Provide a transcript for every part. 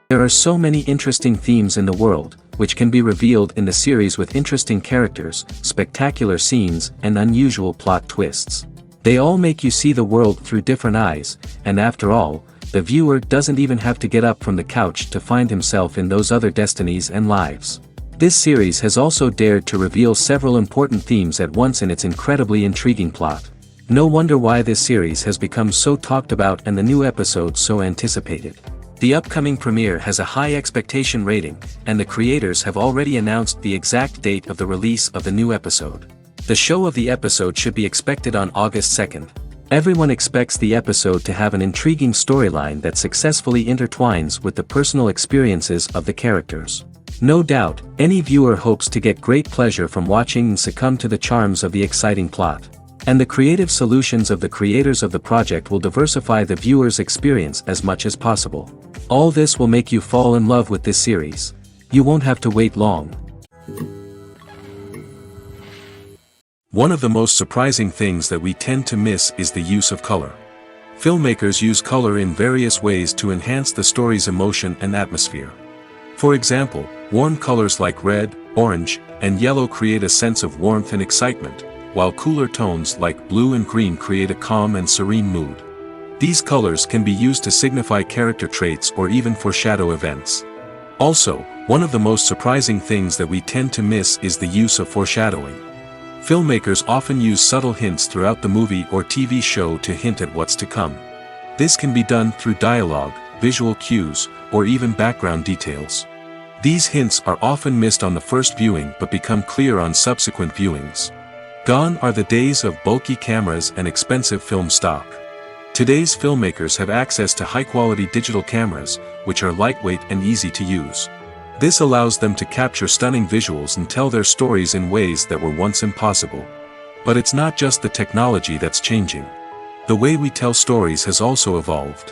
There are so many interesting themes in the world, which can be revealed in the series with interesting characters, spectacular scenes, and unusual plot twists. They all make you see the world through different eyes, and after all, the viewer doesn't even have to get up from the couch to find himself in those other destinies and lives. This series has also dared to reveal several important themes at once in its incredibly intriguing plot. No wonder why this series has become so talked about and the new episodes so anticipated. The upcoming premiere has a high expectation rating, and the creators have already announced the exact date of the release of the new episode. The show of the episode should be expected on August 2nd. Everyone expects the episode to have an intriguing storyline that successfully intertwines with the personal experiences of the characters. No doubt, any viewer hopes to get great pleasure from watching and succumb to the charms of the exciting plot. And the creative solutions of the creators of the project will diversify the viewer's experience as much as possible. All this will make you fall in love with this series. You won't have to wait long. One of the most surprising things that we tend to miss is the use of color. Filmmakers use color in various ways to enhance the story's emotion and atmosphere. For example, warm colors like red, orange, and yellow create a sense of warmth and excitement, while cooler tones like blue and green create a calm and serene mood. These colors can be used to signify character traits or even foreshadow events. Also, one of the most surprising things that we tend to miss is the use of foreshadowing. Filmmakers often use subtle hints throughout the movie or TV show to hint at what's to come. This can be done through dialogue, visual cues, or even background details. These hints are often missed on the first viewing but become clear on subsequent viewings. Gone are the days of bulky cameras and expensive film stock. Today's filmmakers have access to high-quality digital cameras, which are lightweight and easy to use. This allows them to capture stunning visuals and tell their stories in ways that were once impossible. But it's not just the technology that's changing. The way we tell stories has also evolved.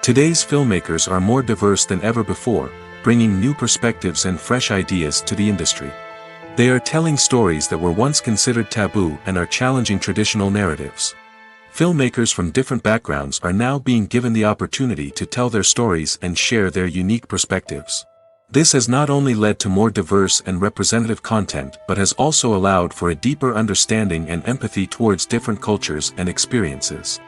Today's filmmakers are more diverse than ever before, bringing new perspectives and fresh ideas to the industry. They are telling stories that were once considered taboo and are challenging traditional narratives. Filmmakers from different backgrounds are now being given the opportunity to tell their stories and share their unique perspectives. This has not only led to more diverse and representative content but has also allowed for a deeper understanding and empathy towards different cultures and experiences.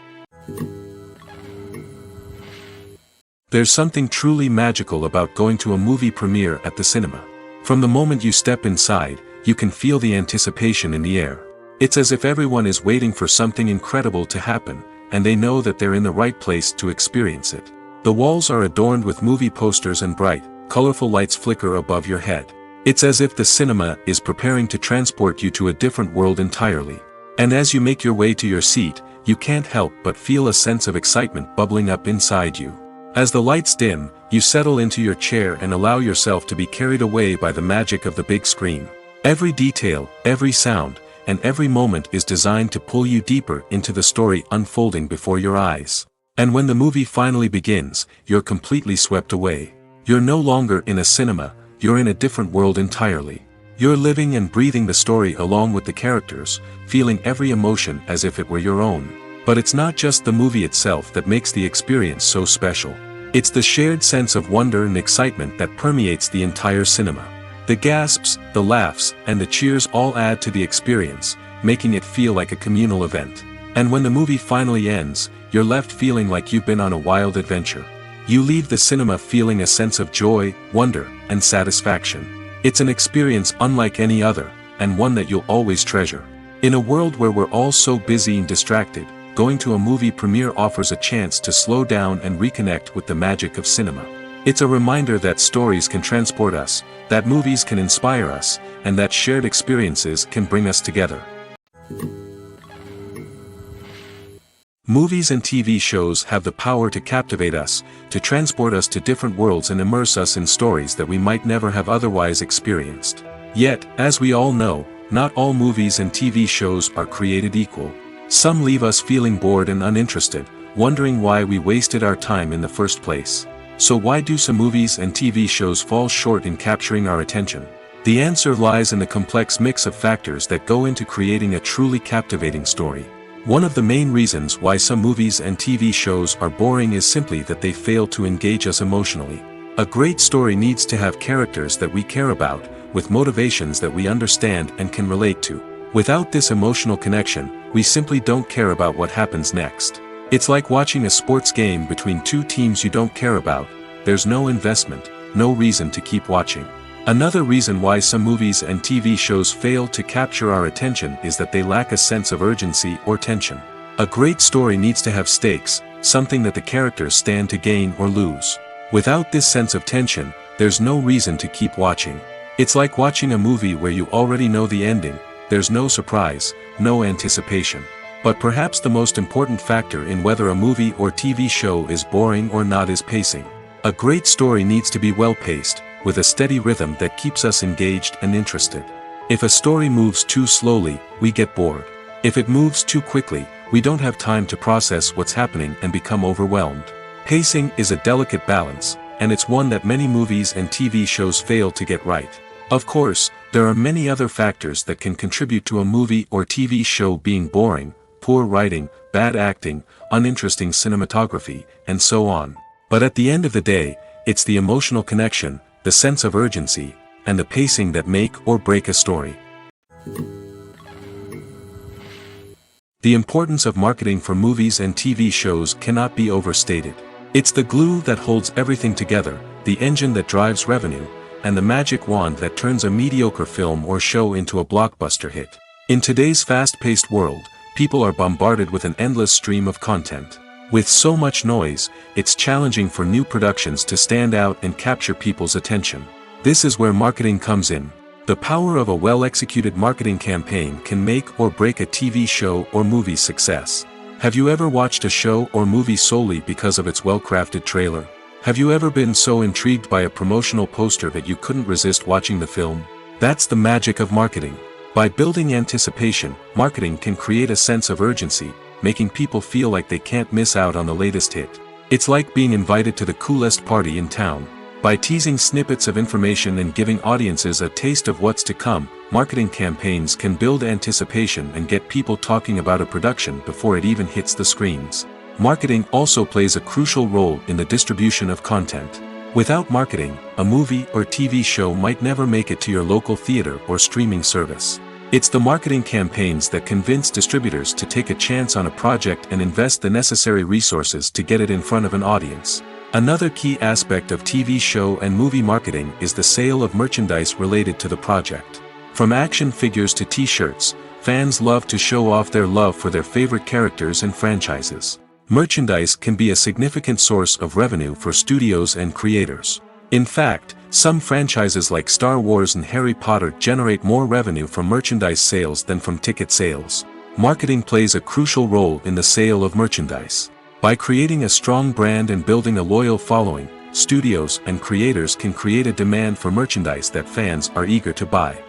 There's something truly magical about going to a movie premiere at the cinema. From the moment you step inside, you can feel the anticipation in the air. It's as if everyone is waiting for something incredible to happen, and they know that they're in the right place to experience it. The walls are adorned with movie posters and bright, colorful lights flicker above your head. It's as if the cinema is preparing to transport you to a different world entirely. And as you make your way to your seat, you can't help but feel a sense of excitement bubbling up inside you. As the lights dim, you settle into your chair and allow yourself to be carried away by the magic of the big screen. Every detail, every sound, and every moment is designed to pull you deeper into the story unfolding before your eyes. And when the movie finally begins, you're completely swept away. You're no longer in a cinema, you're in a different world entirely. You're living and breathing the story along with the characters, feeling every emotion as if it were your own. But it's not just the movie itself that makes the experience so special. It's the shared sense of wonder and excitement that permeates the entire cinema. The gasps, the laughs, and the cheers all add to the experience, making it feel like a communal event. And when the movie finally ends, you're left feeling like you've been on a wild adventure. You leave the cinema feeling a sense of joy, wonder, and satisfaction. It's an experience unlike any other, and one that you'll always treasure. In a world where we're all so busy and distracted, going to a movie premiere offers a chance to slow down and reconnect with the magic of cinema. It's a reminder that stories can transport us, that movies can inspire us, and that shared experiences can bring us together. Movies and TV shows have the power to captivate us, to transport us to different worlds and immerse us in stories that we might never have otherwise experienced. Yet, as we all know, not all movies and TV shows are created equal. Some leave us feeling bored and uninterested, wondering why we wasted our time in the first place. So why do some movies and TV shows fall short in capturing our attention? The answer lies in the complex mix of factors that go into creating a truly captivating story. One of the main reasons why some movies and TV shows are boring is simply that they fail to engage us emotionally. A great story needs to have characters that we care about, with motivations that we understand and can relate to. Without this emotional connection, we simply don't care about what happens next. It's like watching a sports game between two teams you don't care about. There's no investment, no reason to keep watching. Another reason why some movies and TV shows fail to capture our attention is that they lack a sense of urgency or tension. A great story needs to have stakes, something that the characters stand to gain or lose. Without this sense of tension, there's no reason to keep watching. It's like watching a movie where you already know the ending. There's no surprise, no anticipation. But perhaps the most important factor in whether a movie or TV show is boring or not is pacing. A great story needs to be well-paced, with a steady rhythm that keeps us engaged and interested. If a story moves too slowly, we get bored. If it moves too quickly, we don't have time to process what's happening and become overwhelmed. Pacing is a delicate balance, and it's one that many movies and TV shows fail to get right. Of course, there are many other factors that can contribute to a movie or TV show being boring: poor writing, bad acting, uninteresting cinematography, and so on. But at the end of the day, it's the emotional connection, the sense of urgency, and the pacing that make or break a story. The importance of marketing for movies and TV shows cannot be overstated. It's the glue that holds everything together, the engine that drives revenue, and the magic wand that turns a mediocre film or show into a blockbuster hit. In today's fast-paced world, people are bombarded with an endless stream of content. With so much noise, it's challenging for new productions to stand out and capture people's attention. This is where marketing comes in. The power of a well-executed marketing campaign can make or break a TV show or movie's success. Have you ever watched a show or movie solely because of its well-crafted trailer? Have you ever been so intrigued by a promotional poster that you couldn't resist watching the film? That's the magic of marketing. By building anticipation, marketing can create a sense of urgency, making people feel like they can't miss out on the latest hit. It's like being invited to the coolest party in town. By teasing snippets of information and giving audiences a taste of what's to come, marketing campaigns can build anticipation and get people talking about a production before it even hits the screens. Marketing also plays a crucial role in the distribution of content. Without marketing, a movie or TV show might never make it to your local theater or streaming service. It's the marketing campaigns that convince distributors to take a chance on a project and invest the necessary resources to get it in front of an audience. Another key aspect of TV show and movie marketing is the sale of merchandise related to the project. From action figures to t-shirts, fans love to show off their love for their favorite characters and franchises. Merchandise can be a significant source of revenue for studios and creators. In fact, some franchises like Star Wars and Harry Potter generate more revenue from merchandise sales than from ticket sales. Marketing plays a crucial role in the sale of merchandise. By creating a strong brand and building a loyal following, studios and creators can create a demand for merchandise that fans are eager to buy.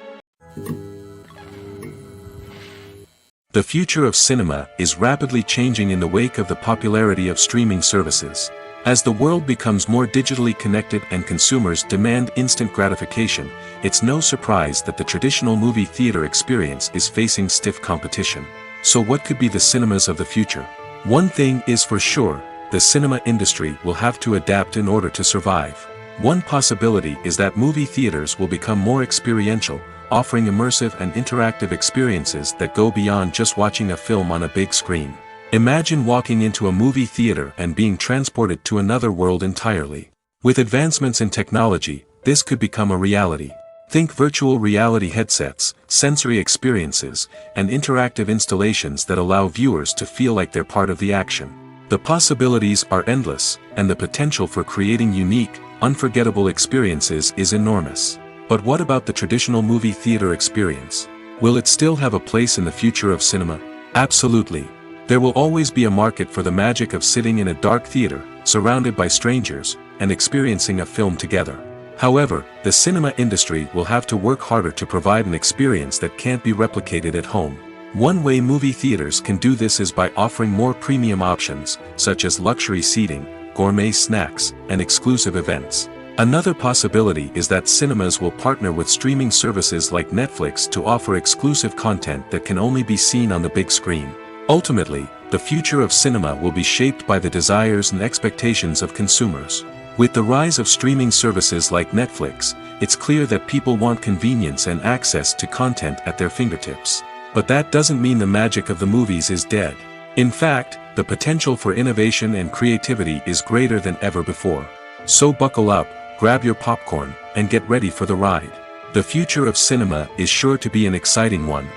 The future of cinema is rapidly changing in the wake of the popularity of streaming services. As the world becomes more digitally connected and consumers demand instant gratification, it's no surprise that the traditional movie theater experience is facing stiff competition. So what could be the cinemas of the future? One thing is for sure, the cinema industry will have to adapt in order to survive. One possibility is that movie theaters will become more experiential, offering immersive and interactive experiences that go beyond just watching a film on a big screen. Imagine walking into a movie theater and being transported to another world entirely. With advancements in technology, this could become a reality. Think virtual reality headsets, sensory experiences, and interactive installations that allow viewers to feel like they're part of the action. The possibilities are endless, and the potential for creating unique, unforgettable experiences is enormous. But what about the traditional movie theater experience? Will it still have a place in the future of cinema? Absolutely. There will always be a market for the magic of sitting in a dark theater, surrounded by strangers, and experiencing a film together. However, the cinema industry will have to work harder to provide an experience that can't be replicated at home. One way movie theaters can do this is by offering more premium options, such as luxury seating, gourmet snacks, and exclusive events. Another possibility is that cinemas will partner with streaming services like Netflix to offer exclusive content that can only be seen on the big screen. Ultimately, the future of cinema will be shaped by the desires and expectations of consumers. With the rise of streaming services like Netflix, it's clear that people want convenience and access to content at their fingertips. But that doesn't mean the magic of the movies is dead. In fact, the potential for innovation and creativity is greater than ever before. So buckle up, grab your popcorn, and get ready for the ride. The future of cinema is sure to be an exciting one.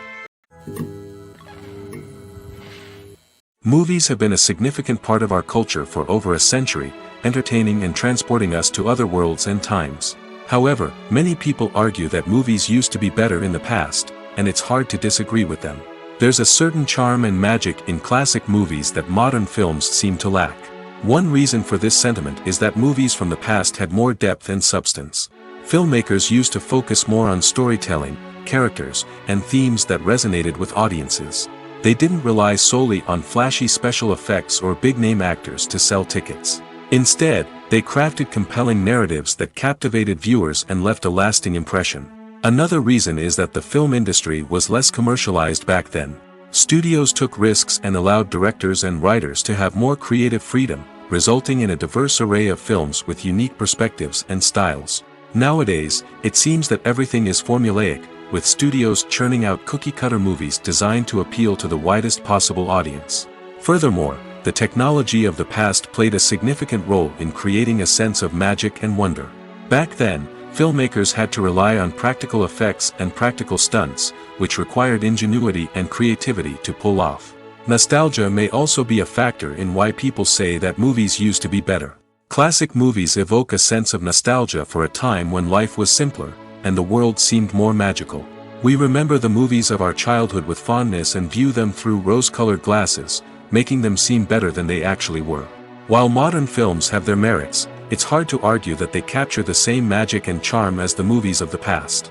Movies have been a significant part of our culture for over a century, entertaining and transporting us to other worlds and times. However, many people argue that movies used to be better in the past, and it's hard to disagree with them. There's a certain charm and magic in classic movies that modern films seem to lack. One reason for this sentiment is that movies from the past had more depth and substance. Filmmakers used to focus more on storytelling, characters, and themes that resonated with audiences. They didn't rely solely on flashy special effects or big-name actors to sell tickets. Instead, they crafted compelling narratives that captivated viewers and left a lasting impression. Another reason is that the film industry was less commercialized back then. Studios took risks and allowed directors and writers to have more creative freedom, resulting in a diverse array of films with unique perspectives and styles. Nowadays, it seems that everything is formulaic, with studios churning out cookie-cutter movies designed to appeal to the widest possible audience. Furthermore, the technology of the past played a significant role in creating a sense of magic and wonder. Back then, filmmakers had to rely on practical effects and practical stunts, which required ingenuity and creativity to pull off. Nostalgia may also be a factor in why people say that movies used to be better. Classic movies evoke a sense of nostalgia for a time when life was simpler, and the world seemed more magical. We remember the movies of our childhood with fondness and view them through rose-colored glasses, making them seem better than they actually were. While modern films have their merits, it's hard to argue that they capture the same magic and charm as the movies of the past.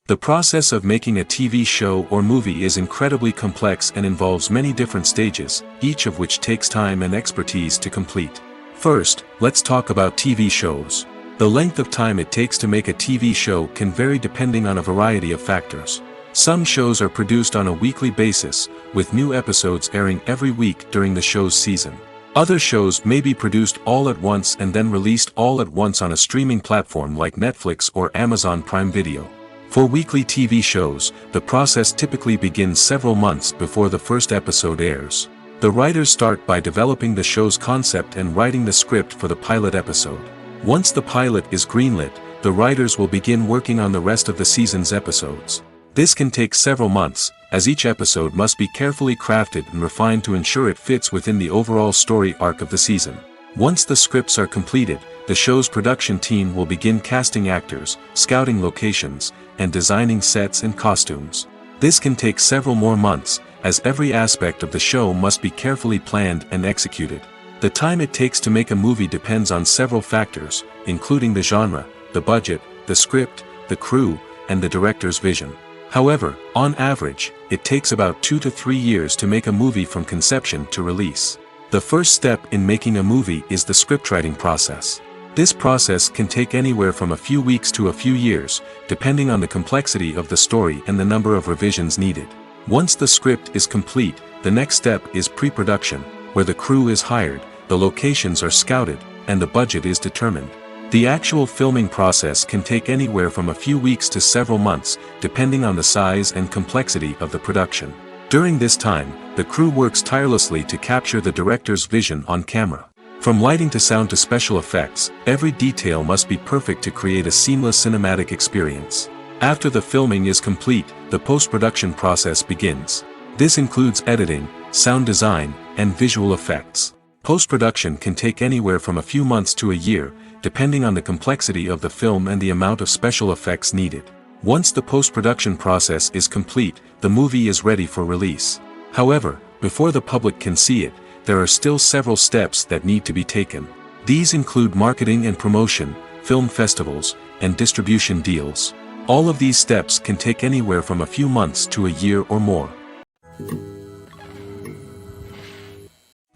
The process of making a TV show or movie is incredibly complex and involves many different stages, each of which takes time and expertise to complete. First, let's talk about TV shows. The length of time it takes to make a TV show can vary depending on a variety of factors. Some shows are produced on a weekly basis, with new episodes airing every week during the show's season. Other shows may be produced all at once and then released all at once on a streaming platform like Netflix or Amazon Prime Video. For weekly TV shows, the process typically begins several months before the first episode airs. The writers start by developing the show's concept and writing the script for the pilot episode. Once the pilot is greenlit, the writers will begin working on the rest of the season's episodes. This can take several months, as each episode must be carefully crafted and refined to ensure it fits within the overall story arc of the season. Once the scripts are completed, the show's production team will begin casting actors, scouting locations, and designing sets and costumes. This can take several more months, as every aspect of the show must be carefully planned and executed. The time it takes to make a movie depends on several factors, including the genre, the budget, the script, the crew, and the director's vision. However, on average, it takes about 2 to 3 years to make a movie from conception to release. The first step in making a movie is the scriptwriting process. This process can take anywhere from a few weeks to a few years, depending on the complexity of the story and the number of revisions needed. Once the script is complete, the next step is pre-production, where the crew is hired, the locations are scouted, and the budget is determined. The actual filming process can take anywhere from a few weeks to several months, depending on the size and complexity of the production. During this time, the crew works tirelessly to capture the director's vision on camera. From lighting to sound to special effects, every detail must be perfect to create a seamless cinematic experience. After the filming is complete, the post-production process begins. This includes editing, sound design, and visual effects. Post-production can take anywhere from a few months to a year, depending on the complexity of the film and the amount of special effects needed. Once the post-production process is complete, the movie is ready for release. However, before the public can see it, there are still several steps that need to be taken. These include marketing and promotion, film festivals, and distribution deals. All of these steps can take anywhere from a few months to a year or more.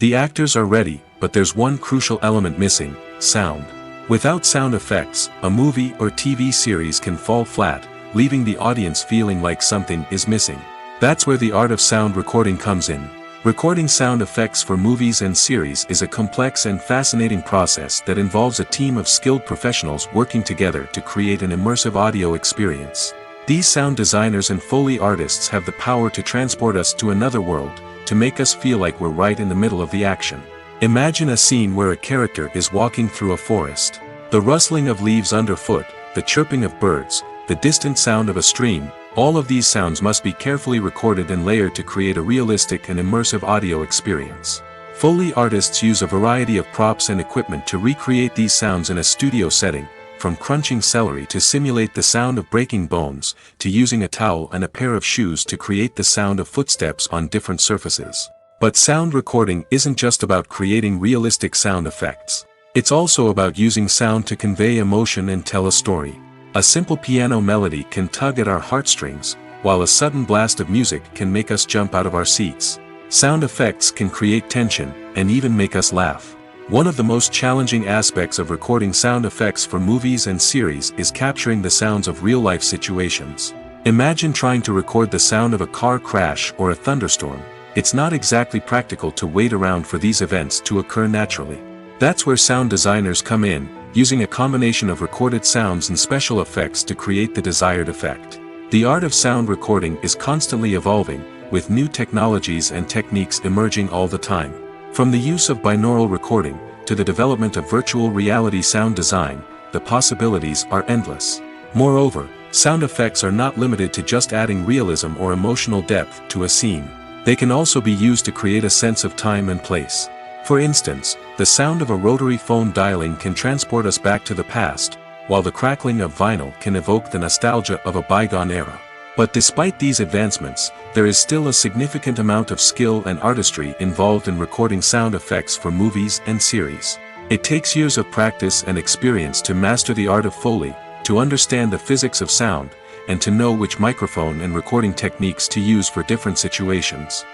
The actors are ready, but there's one crucial element missing: sound. Without sound effects, a movie or TV series can fall flat, leaving the audience feeling like something is missing. That's where the art of sound recording comes in. Recording sound effects for movies and series is a complex and fascinating process that involves a team of skilled professionals working together to create an immersive audio experience. These sound designers and Foley artists have the power to transport us to another world, to make us feel like we're right in the middle of the action. Imagine a scene where a character is walking through a forest. The rustling of leaves underfoot, the chirping of birds, the distant sound of a stream, all of these sounds must be carefully recorded and layered to create a realistic and immersive audio experience. Foley artists use a variety of props and equipment to recreate these sounds in a studio setting, from crunching celery to simulate the sound of breaking bones, to using a towel and a pair of shoes to create the sound of footsteps on different surfaces. But sound recording isn't just about creating realistic sound effects. It's also about using sound to convey emotion and tell a story. A simple piano melody can tug at our heartstrings, while a sudden blast of music can make us jump out of our seats. Sound effects can create tension, and even make us laugh. One of the most challenging aspects of recording sound effects for movies and series is capturing the sounds of real-life situations. Imagine trying to record the sound of a car crash or a thunderstorm. It's not exactly practical to wait around for these events to occur naturally. That's where sound designers come in, using a combination of recorded sounds and special effects to create the desired effect. The art of sound recording is constantly evolving, with new technologies and techniques emerging all the time. From the use of binaural recording, to the development of virtual reality sound design, the possibilities are endless. Moreover, sound effects are not limited to just adding realism or emotional depth to a scene. They can also be used to create a sense of time and place. For instance, the sound of a rotary phone dialing can transport us back to the past, while the crackling of vinyl can evoke the nostalgia of a bygone era. But despite these advancements, there is still a significant amount of skill and artistry involved in recording sound effects for movies and series. It takes years of practice and experience to master the art of Foley, to understand the physics of sound, and to know which microphone and recording techniques to use for different situations.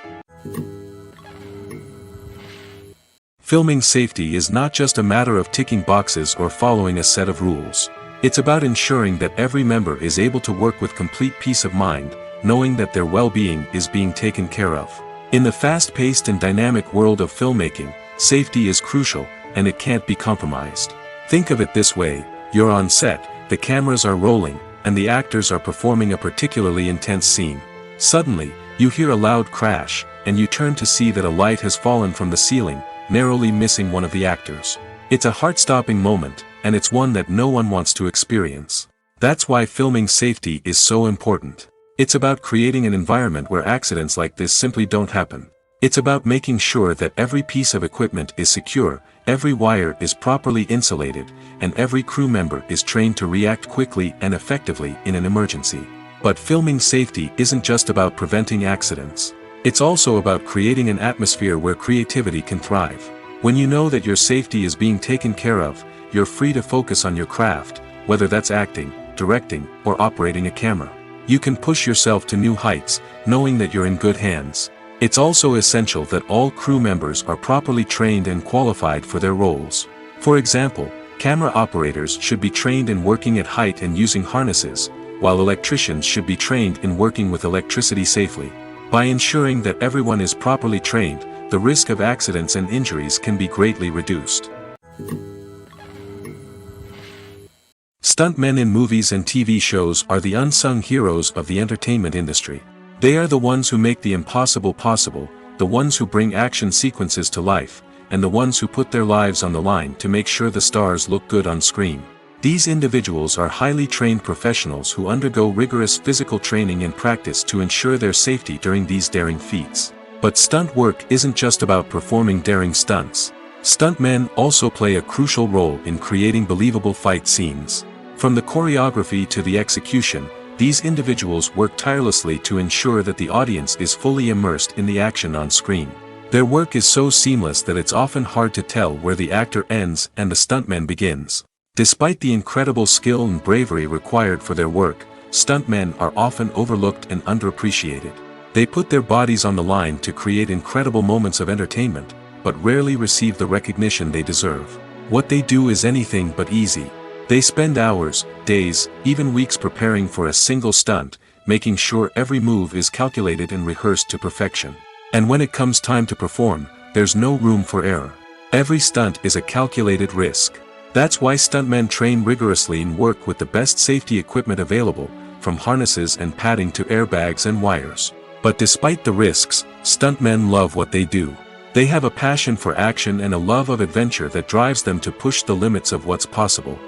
Filming safety is not just a matter of ticking boxes or following a set of rules. It's about ensuring that every member is able to work with complete peace of mind, knowing that their well-being is being taken care of. In the fast-paced and dynamic world of filmmaking, safety is crucial, and it can't be compromised. Think of it this way: you're on set, the cameras are rolling, and the actors are performing a particularly intense scene. Suddenly, you hear a loud crash, and you turn to see that a light has fallen from the ceiling, narrowly missing one of the actors. It's a heart-stopping moment, and it's one that no one wants to experience. That's why filming safety is so important. It's about creating an environment where accidents like this simply don't happen. It's about making sure that every piece of equipment is secure, every wire is properly insulated, and every crew member is trained to react quickly and effectively in an emergency. But filming safety isn't just about preventing accidents. It's also about creating an atmosphere where creativity can thrive. When you know that your safety is being taken care of, you're free to focus on your craft, whether that's acting, directing, or operating a camera. You can push yourself to new heights, knowing that you're in good hands. It's also essential that all crew members are properly trained and qualified for their roles. For example, camera operators should be trained in working at height and using harnesses, while electricians should be trained in working with electricity safely. By ensuring that everyone is properly trained, the risk of accidents and injuries can be greatly reduced. Stuntmen in movies and TV shows are the unsung heroes of the entertainment industry. They are the ones who make the impossible possible, the ones who bring action sequences to life, and the ones who put their lives on the line to make sure the stars look good on screen. These individuals are highly trained professionals who undergo rigorous physical training and practice to ensure their safety during these daring feats. But stunt work isn't just about performing daring stunts. Stuntmen also play a crucial role in creating believable fight scenes. From the choreography to the execution, these individuals work tirelessly to ensure that the audience is fully immersed in the action on screen. Their work is so seamless that it's often hard to tell where the actor ends and the stuntman begins. Despite the incredible skill and bravery required for their work, stuntmen are often overlooked and underappreciated. They put their bodies on the line to create incredible moments of entertainment, but rarely receive the recognition they deserve. What they do is anything but easy. They spend hours, days, even weeks preparing for a single stunt, making sure every move is calculated and rehearsed to perfection. And when it comes time to perform, there's no room for error. Every stunt is a calculated risk. That's why stuntmen train rigorously and work with the best safety equipment available, from harnesses and padding to airbags and wires. But despite the risks, stuntmen love what they do. They have a passion for action and a love of adventure that drives them to push the limits of what's possible.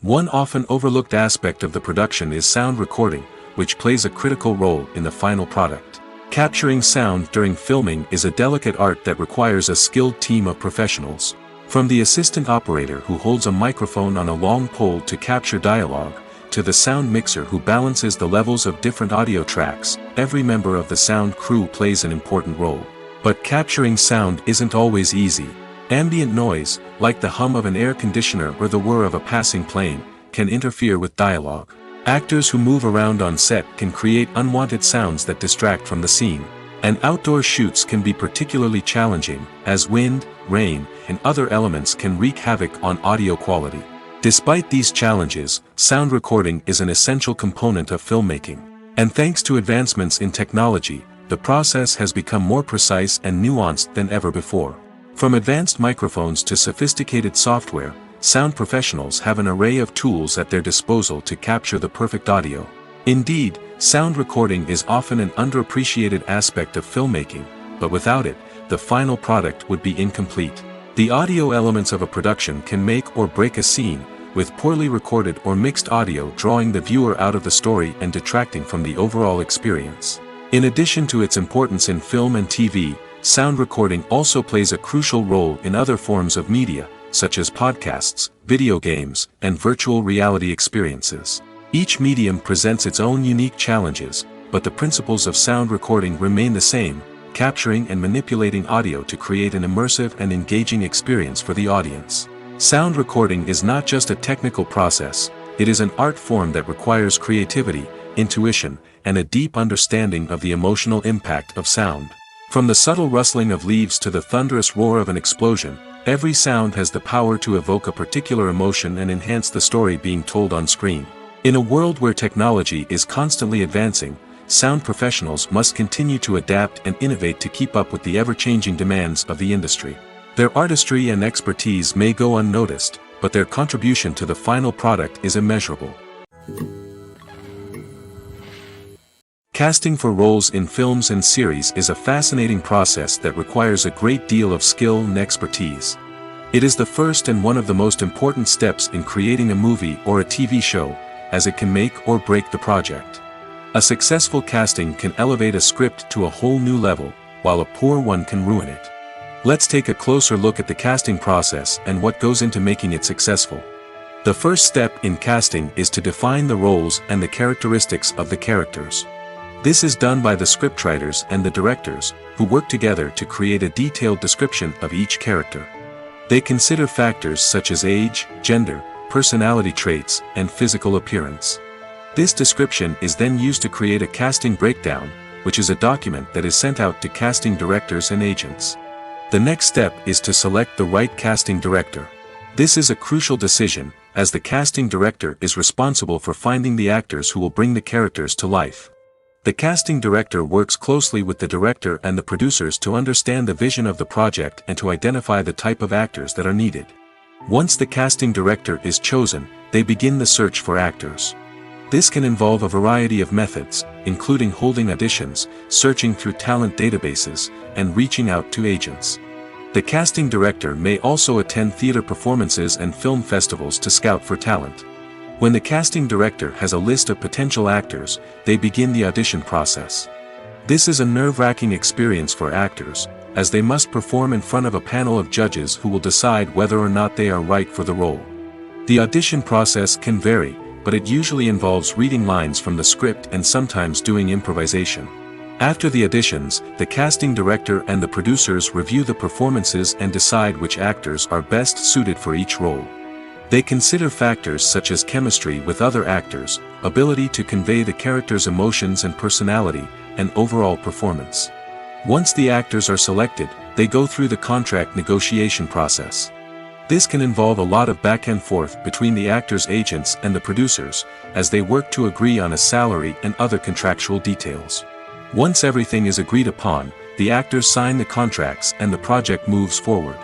One often overlooked aspect of the production is sound recording, which plays a critical role in the final product. Capturing sound during filming is a delicate art that requires a skilled team of professionals. From the assistant operator who holds a microphone on a long pole to capture dialogue, to the sound mixer who balances the levels of different audio tracks, every member of the sound crew plays an important role. But capturing sound isn't always easy. Ambient noise, like the hum of an air conditioner or the whir of a passing plane, can interfere with dialogue. Actors who move around on set can create unwanted sounds that distract from the scene. And outdoor shoots can be particularly challenging, as wind, rain, and other elements can wreak havoc on audio quality. Despite these challenges, sound recording is an essential component of filmmaking. And thanks to advancements in technology, the process has become more precise and nuanced than ever before. From advanced microphones to sophisticated software, sound professionals have an array of tools at their disposal to capture the perfect audio. Indeed, sound recording is often an underappreciated aspect of filmmaking, but without it, the final product would be incomplete. The audio elements of a production can make or break a scene, with poorly recorded or mixed audio drawing the viewer out of the story and detracting from the overall experience. In addition to its importance in film and TV, sound recording also plays a crucial role in other forms of media, such as podcasts, video games, and virtual reality experiences. Each medium presents its own unique challenges, but the principles of sound recording remain the same, capturing and manipulating audio to create an immersive and engaging experience for the audience. Sound recording is not just a technical process, it is an art form that requires creativity, intuition, and a deep understanding of the emotional impact of sound. From the subtle rustling of leaves to the thunderous roar of an explosion, every sound has the power to evoke a particular emotion and enhance the story being told on screen. In a world where technology is constantly advancing, sound professionals must continue to adapt and innovate to keep up with the ever-changing demands of the industry. Their artistry and expertise may go unnoticed, but their contribution to the final product is immeasurable. Casting for roles in films and series is a fascinating process that requires a great deal of skill and expertise. It is the first and one of the most important steps in creating a movie or a TV show, as it can make or break the project. A successful casting can elevate a script to a whole new level, while a poor one can ruin it. Let's take a closer look at the casting process and what goes into making it successful. The first step in casting is to define the roles and the characteristics of the characters. This is done by the scriptwriters and the directors, who work together to create a detailed description of each character. They consider factors such as age, gender, personality traits, and physical appearance. This description is then used to create a casting breakdown, which is a document that is sent out to casting directors and agents. The next step is to select the right casting director. This is a crucial decision, as the casting director is responsible for finding the actors who will bring the characters to life. The casting director works closely with the director and the producers to understand the vision of the project and to identify the type of actors that are needed. Once the casting director is chosen, they begin the search for actors. This can involve a variety of methods, including holding auditions, searching through talent databases, and reaching out to agents. The casting director may also attend theater performances and film festivals to scout for talent. When the casting director has a list of potential actors, they begin the audition process. This is a nerve-wracking experience for actors, as they must perform in front of a panel of judges who will decide whether or not they are right for the role. The audition process can vary, but it usually involves reading lines from the script and sometimes doing improvisation. After the auditions, the casting director and the producers review the performances and decide which actors are best suited for each role. They consider factors such as chemistry with other actors, ability to convey the character's emotions and personality, and overall performance. Once the actors are selected, they go through the contract negotiation process. This can involve a lot of back and forth between the actors' agents and the producers, as they work to agree on a salary and other contractual details. Once everything is agreed upon, the actors sign the contracts and the project moves forward.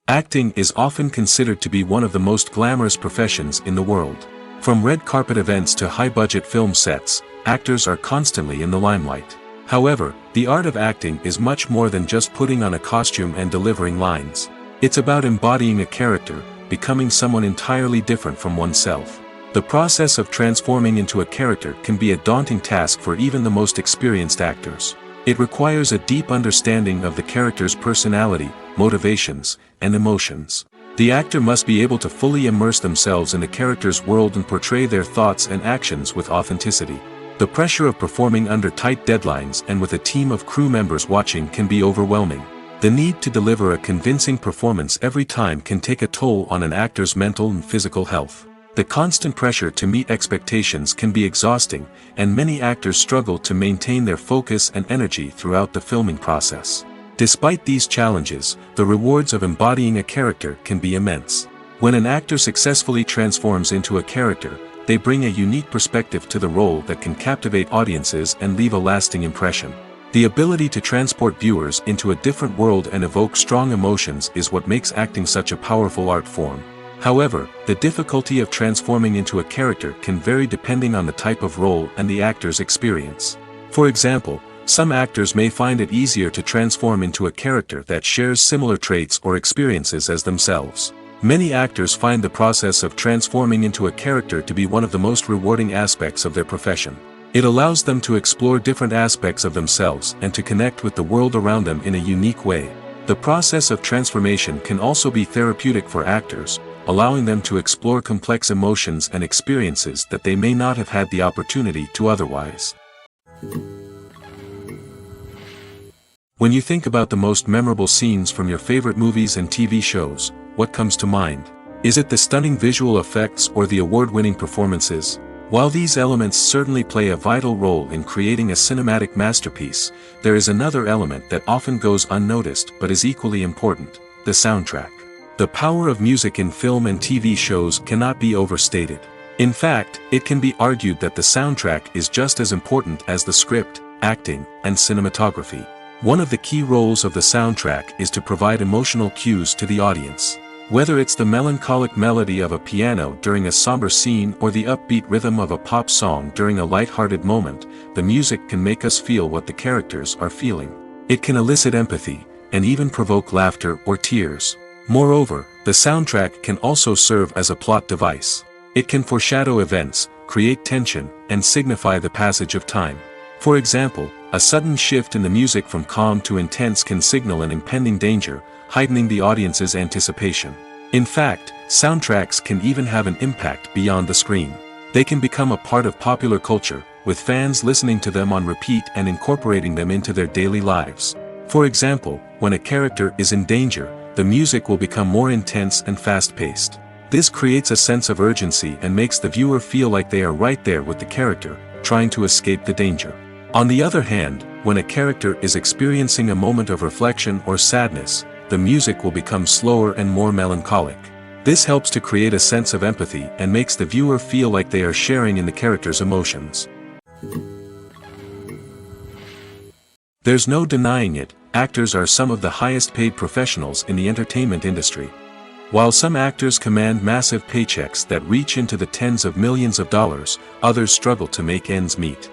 Acting is often considered to be one of the most glamorous professions in the world. From red carpet events to high-budget film sets, actors are constantly in the limelight. However, the art of acting is much more than just putting on a costume and delivering lines. It's about embodying a character, becoming someone entirely different from oneself. The process of transforming into a character can be a daunting task for even the most experienced actors. It requires a deep understanding of the character's personality, motivations, and emotions. The actor must be able to fully immerse themselves in the character's world and portray their thoughts and actions with authenticity. The pressure of performing under tight deadlines and with a team of crew members watching can be overwhelming. The need to deliver a convincing performance every time can take a toll on an actor's mental and physical health. The constant pressure to meet expectations can be exhausting, and many actors struggle to maintain their focus and energy throughout the filming process. Despite these challenges, the rewards of embodying a character can be immense. When an actor successfully transforms into a character, they bring a unique perspective to the role that can captivate audiences and leave a lasting impression. The ability to transport viewers into a different world and evoke strong emotions is what makes acting such a powerful art form. However, the difficulty of transforming into a character can vary depending on the type of role and the actor's experience. For example, some actors may find it easier to transform into a character that shares similar traits or experiences as themselves. Many actors find the process of transforming into a character to be one of the most rewarding aspects of their profession. It allows them to explore different aspects of themselves and to connect with the world around them in a unique way. The process of transformation can also be therapeutic for actors, allowing them to explore complex emotions and experiences that they may not have had the opportunity to otherwise. When you think about the most memorable scenes from your favorite movies and TV shows, what comes to mind? Is it the stunning visual effects or the award-winning performances? While these elements certainly play a vital role in creating a cinematic masterpiece, there is another element that often goes unnoticed but is equally important: the soundtrack. The power of music in film and TV shows cannot be overstated. In fact, it can be argued that the soundtrack is just as important as the script, acting, and cinematography. One of the key roles of the soundtrack is to provide emotional cues to the audience. Whether it's the melancholic melody of a piano during a somber scene or the upbeat rhythm of a pop song during a light-hearted moment, the music can make us feel what the characters are feeling. It can elicit empathy, and even provoke laughter or tears. Moreover, the soundtrack can also serve as a plot device. It can foreshadow events, create tension, and signify the passage of time. For example, a sudden shift in the music from calm to intense can signal an impending danger, heightening the audience's anticipation. In fact, soundtracks can even have an impact beyond the screen. They can become a part of popular culture, with fans listening to them on repeat and incorporating them into their daily lives. For example, when a character is in danger, the music will become more intense and fast-paced. This creates a sense of urgency and makes the viewer feel like they are right there with the character, trying to escape the danger. On the other hand, when a character is experiencing a moment of reflection or sadness, the music will become slower and more melancholic. This helps to create a sense of empathy and makes the viewer feel like they are sharing in the character's emotions. There's no denying it, actors are some of the highest-paid professionals in the entertainment industry. While some actors command massive paychecks that reach into the tens of millions of dollars, others struggle to make ends meet.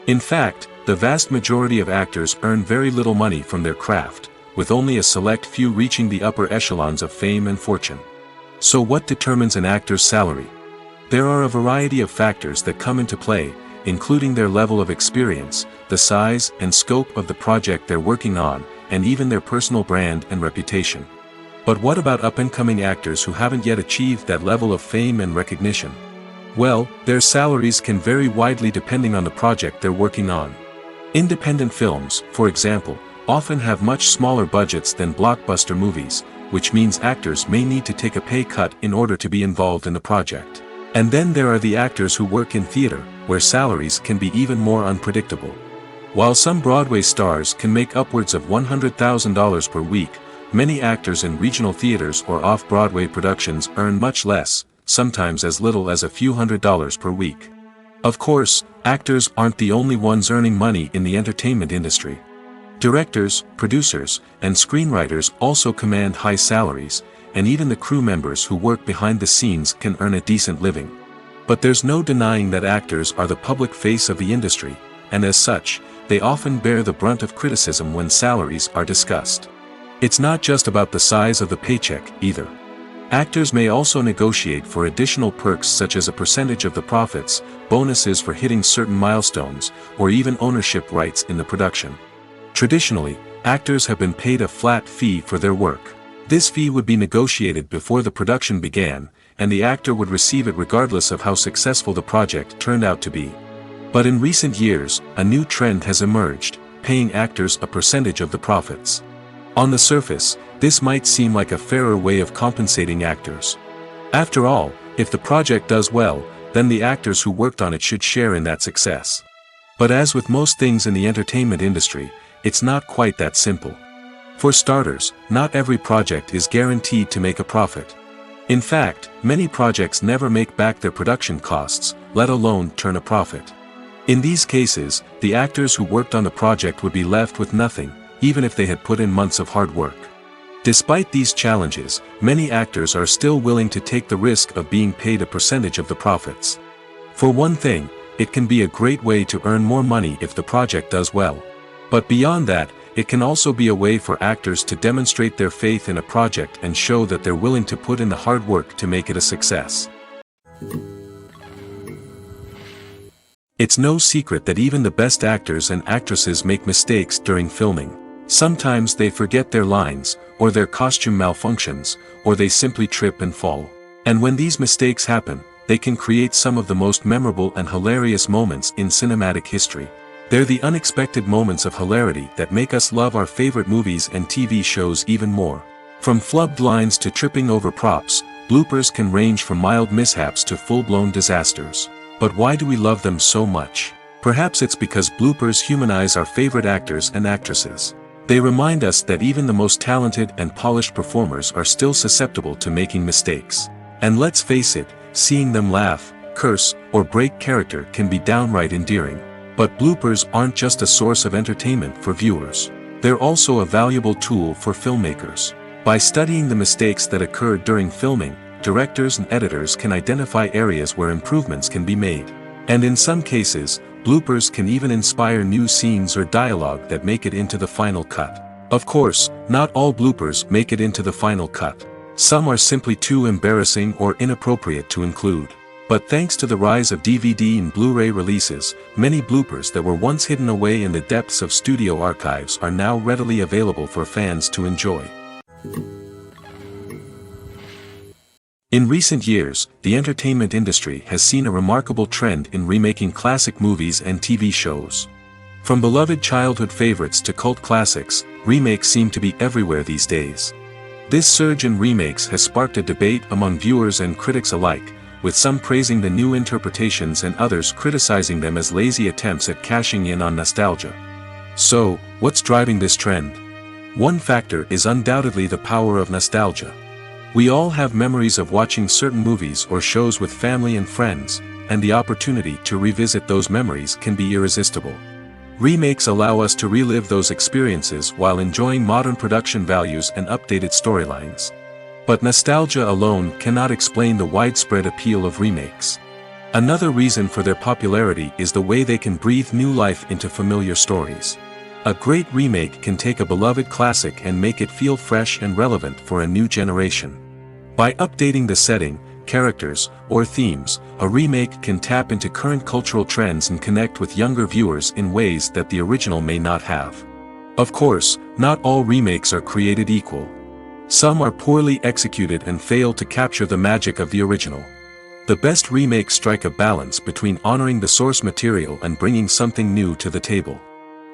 In fact, the vast majority of actors earn very little money from their craft, with only a select few reaching the upper echelons of fame and fortune. So what determines an actor's salary? There are a variety of factors that come into play, including their level of experience, the size and scope of the project they're working on, and even their personal brand and reputation. But what about up-and-coming actors who haven't yet achieved that level of fame and recognition? Well, their salaries can vary widely depending on the project they're working on. Independent films, for example, often have much smaller budgets than blockbuster movies, which means actors may need to take a pay cut in order to be involved in the project. And then there are the actors who work in theater, where salaries can be even more unpredictable. While some Broadway stars can make upwards of $100,000 per week, many actors in regional theaters or off-Broadway productions earn much less, sometimes as little as a few $100s per week. Of course, actors aren't the only ones earning money in the entertainment industry. Directors, producers, and screenwriters also command high salaries, and even the crew members who work behind the scenes can earn a decent living. But there's no denying that actors are the public face of the industry, and as such, they often bear the brunt of criticism when salaries are discussed. It's not just about the size of the paycheck, either. Actors may also negotiate for additional perks such as a percentage of the profits, bonuses for hitting certain milestones, or even ownership rights in the production. Traditionally, actors have been paid a flat fee for their work. This fee would be negotiated before the production began, and the actor would receive it regardless of how successful the project turned out to be. But in recent years, a new trend has emerged, paying actors a percentage of the profits. On the surface, this might seem like a fairer way of compensating actors. After all, if the project does well, then the actors who worked on it should share in that success. But as with most things in the entertainment industry, it's not quite that simple. For starters, not every project is guaranteed to make a profit. In fact, many projects never make back their production costs, let alone turn a profit. In these cases, the actors who worked on the project would be left with nothing, even if they had put in months of hard work. Despite these challenges, many actors are still willing to take the risk of being paid a percentage of the profits. For one thing, it can be a great way to earn more money if the project does well. But beyond that, it can also be a way for actors to demonstrate their faith in a project and show that they're willing to put in the hard work to make it a success. It's no secret that even the best actors and actresses make mistakes during filming. Sometimes they forget their lines, or their costume malfunctions, or they simply trip and fall. And when these mistakes happen, they can create some of the most memorable and hilarious moments in cinematic history. They're the unexpected moments of hilarity that make us love our favorite movies and TV shows even more. From flubbed lines to tripping over props, bloopers can range from mild mishaps to full-blown disasters. But why do we love them so much? Perhaps it's because bloopers humanize our favorite actors and actresses. They remind us that even the most talented and polished performers are still susceptible to making mistakes. And let's face it, seeing them laugh, curse, or break character can be downright endearing. But bloopers aren't just a source of entertainment for viewers. They're also a valuable tool for filmmakers. By studying the mistakes that occurred during filming, directors and editors can identify areas where improvements can be made. And in some cases, bloopers can even inspire new scenes or dialogue that make it into the final cut. Of course, not all bloopers make it into the final cut. Some are simply too embarrassing or inappropriate to include. But thanks to the rise of DVD and Blu-ray releases, many bloopers that were once hidden away in the depths of studio archives are now readily available for fans to enjoy. In recent years, the entertainment industry has seen a remarkable trend in remaking classic movies and TV shows. From beloved childhood favorites to cult classics, remakes seem to be everywhere these days. This surge in remakes has sparked a debate among viewers and critics alike, with some praising the new interpretations and others criticizing them as lazy attempts at cashing in on nostalgia. So, what's driving this trend? One factor is undoubtedly the power of nostalgia. We all have memories of watching certain movies or shows with family and friends, and the opportunity to revisit those memories can be irresistible. Remakes allow us to relive those experiences while enjoying modern production values and updated storylines. But nostalgia alone cannot explain the widespread appeal of remakes. Another reason for their popularity is the way they can breathe new life into familiar stories. A great remake can take a beloved classic and make it feel fresh and relevant for a new generation. By updating the setting, characters, or themes, a remake can tap into current cultural trends and connect with younger viewers in ways that the original may not have. Of course, not all remakes are created equal. Some are poorly executed and fail to capture the magic of the original. The best remakes strike a balance between honoring the source material and bringing something new to the table.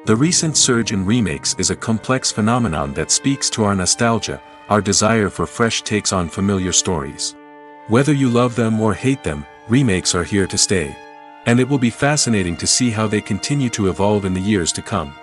The recent surge in remakes is a complex phenomenon that speaks to our nostalgia, our desire for fresh takes on familiar stories. Whether you love them or hate them, remakes are here to stay. And it will be fascinating to see how they continue to evolve in the years to come.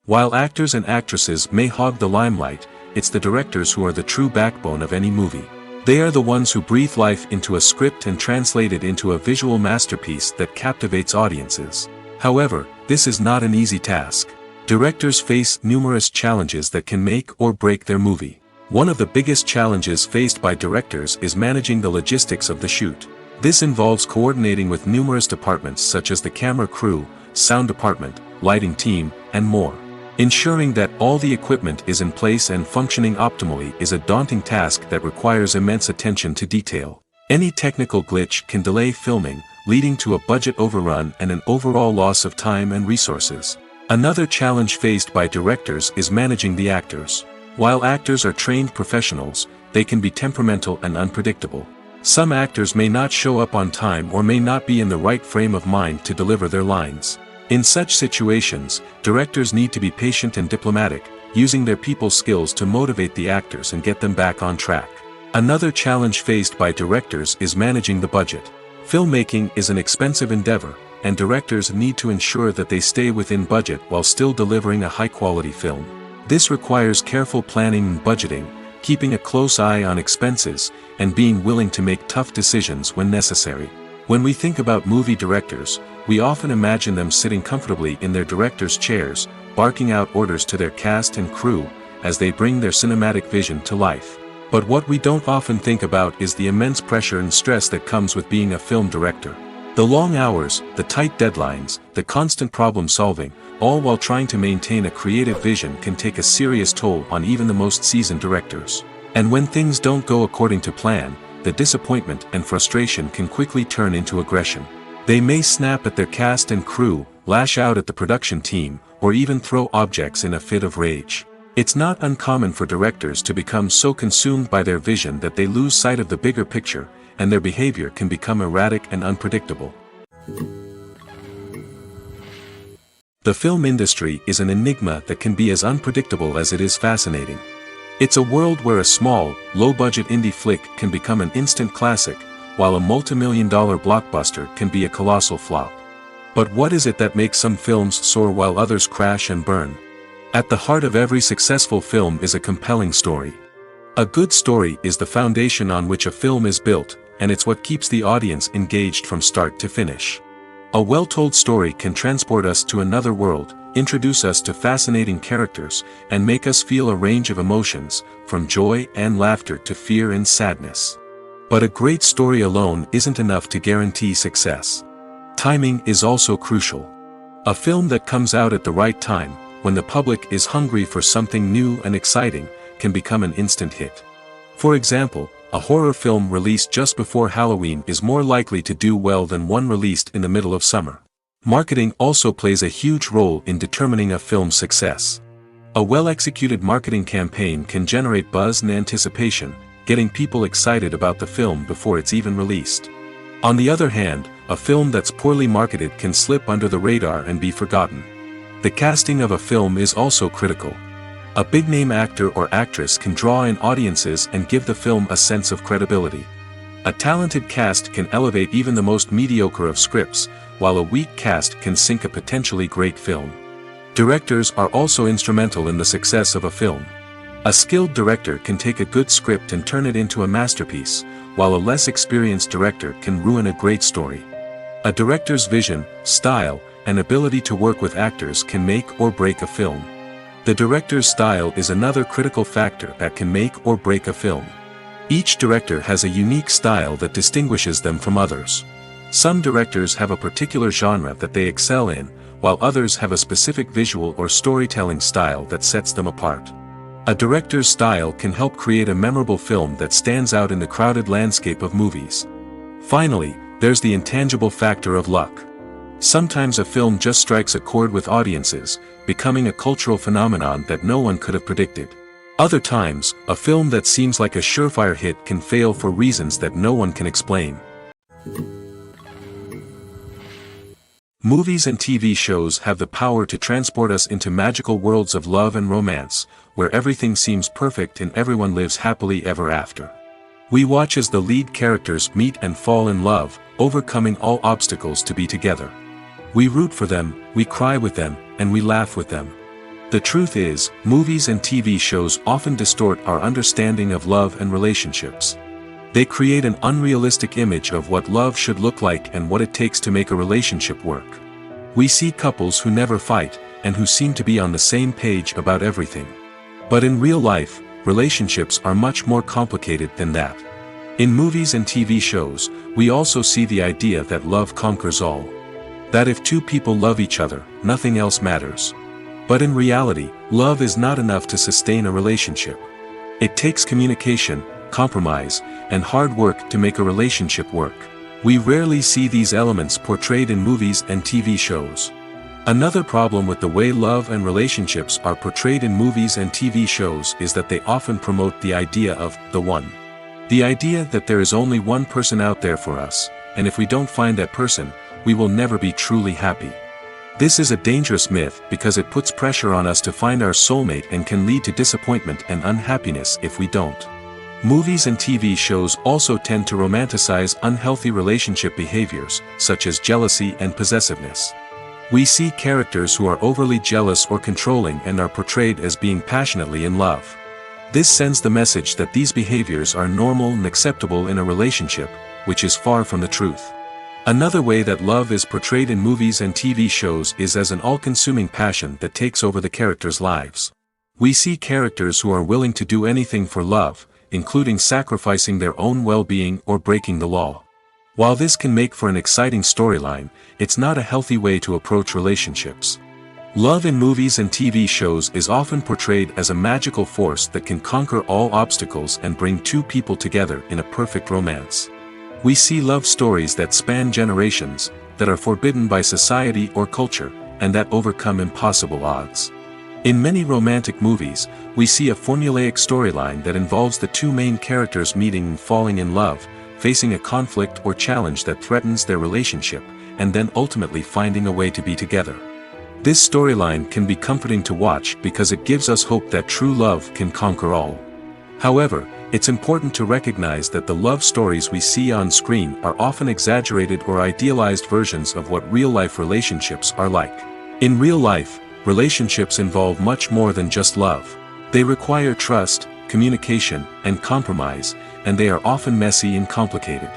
While actors and actresses may hog the limelight, it's the directors who are the true backbone of any movie. They are the ones who breathe life into a script and translate it into a visual masterpiece that captivates audiences. However, this is not an easy task. Directors face numerous challenges that can make or break their movie. One of the biggest challenges faced by directors is managing the logistics of the shoot. This involves coordinating with numerous departments such as the camera crew, sound department, lighting team, and more. Ensuring that all the equipment is in place and functioning optimally is a daunting task that requires immense attention to detail. Any technical glitch can delay filming, leading to a budget overrun and an overall loss of time and resources. Another challenge faced by directors is managing the actors. While actors are trained professionals, they can be temperamental and unpredictable. Some actors may not show up on time or may not be in the right frame of mind to deliver their lines. In such situations, directors need to be patient and diplomatic, using their people skills to motivate the actors and get them back on track. Another challenge faced by directors is managing the budget. Filmmaking is an expensive endeavor, and directors need to ensure that they stay within budget while still delivering a high-quality film. This requires careful planning and budgeting, keeping a close eye on expenses, and being willing to make tough decisions when necessary. When we think about movie directors, we often imagine them sitting comfortably in their director's chairs, barking out orders to their cast and crew, as they bring their cinematic vision to life. But what we don't often think about is the immense pressure and stress that comes with being a film director. The long hours, the tight deadlines, the constant problem solving, all while trying to maintain a creative vision can take a serious toll on even the most seasoned directors. And when things don't go according to plan, the disappointment and frustration can quickly turn into aggression. They may snap at their cast and crew, lash out at the production team, or even throw objects in a fit of rage. It's not uncommon for directors to become so consumed by their vision that they lose sight of the bigger picture, and their behavior can become erratic and unpredictable. The film industry is an enigma that can be as unpredictable as it is fascinating. It's a world where a small, low-budget indie flick can become an instant classic, while a multi-million-dollar blockbuster can be a colossal flop. But what is it that makes some films soar while others crash and burn? At the heart of every successful film is a compelling story. A good story is the foundation on which a film is built, and it's what keeps the audience engaged from start to finish. A well-told story can transport us to another world, introduce us to fascinating characters, and make us feel a range of emotions, from joy and laughter to fear and sadness. But a great story alone isn't enough to guarantee success. Timing is also crucial. A film that comes out at the right time, when the public is hungry for something new and exciting, can become an instant hit. For example, a horror film released just before Halloween is more likely to do well than one released in the middle of summer. Marketing also plays a huge role in determining a film's success. A well-executed marketing campaign can generate buzz and anticipation, getting people excited about the film before it's even released. On the other hand, a film that's poorly marketed can slip under the radar and be forgotten. The casting of a film is also critical. A big-name actor or actress can draw in audiences and give the film a sense of credibility. A talented cast can elevate even the most mediocre of scripts, while a weak cast can sink a potentially great film. Directors are also instrumental in the success of a film. A skilled director can take a good script and turn it into a masterpiece, while a less experienced director can ruin a great story. A director's vision, style, and ability to work with actors can make or break a film. The director's style is another critical factor that can make or break a film. Each director has a unique style that distinguishes them from others. Some directors have a particular genre that they excel in, while others have a specific visual or storytelling style that sets them apart. A director's style can help create a memorable film that stands out in the crowded landscape of movies. Finally, there's the intangible factor of luck. Sometimes a film just strikes a chord with audiences, becoming a cultural phenomenon that no one could have predicted. Other times, a film that seems like a surefire hit can fail for reasons that no one can explain. Movies and TV shows have the power to transport us into magical worlds of love and romance, where everything seems perfect and everyone lives happily ever after. We watch as the lead characters meet and fall in love, overcoming all obstacles to be together. We root for them, we cry with them, and we laugh with them. The truth is, movies and TV shows often distort our understanding of love and relationships. They create an unrealistic image of what love should look like and what it takes to make a relationship work. We see couples who never fight, and who seem to be on the same page about everything. But in real life, relationships are much more complicated than that. In movies and TV shows, we also see the idea that love conquers all. That if two people love each other, nothing else matters. But in reality, love is not enough to sustain a relationship. It takes communication, compromise, and hard work to make a relationship work. We rarely see these elements portrayed in movies and TV shows. Another problem with the way love and relationships are portrayed in movies and TV shows is that they often promote the idea of the one. The idea that there is only one person out there for us, and if we don't find that person, we will never be truly happy. This is a dangerous myth because it puts pressure on us to find our soulmate and can lead to disappointment and unhappiness if we don't. Movies and TV shows also tend to romanticize unhealthy relationship behaviors, such as jealousy and possessiveness. We see characters who are overly jealous or controlling and are portrayed as being passionately in love. This sends the message that these behaviors are normal and acceptable in a relationship, which is far from the truth. Another way that love is portrayed in movies and TV shows is as an all-consuming passion that takes over the characters' lives. We see characters who are willing to do anything for love, including sacrificing their own well-being or breaking the law. While this can make for an exciting storyline, it's not a healthy way to approach relationships. Love in movies and TV shows is often portrayed as a magical force that can conquer all obstacles and bring two people together in a perfect romance. We see love stories that span generations, that are forbidden by society or culture, and that overcome impossible odds. In many romantic movies, we see a formulaic storyline that involves the two main characters meeting and falling in love, facing a conflict or challenge that threatens their relationship, and then ultimately finding a way to be together. This storyline can be comforting to watch because it gives us hope that true love can conquer all. However, it's important to recognize that the love stories we see on screen are often exaggerated or idealized versions of what real-life relationships are like. In real life, relationships involve much more than just love. They require trust, communication, and compromise, and they are often messy and complicated.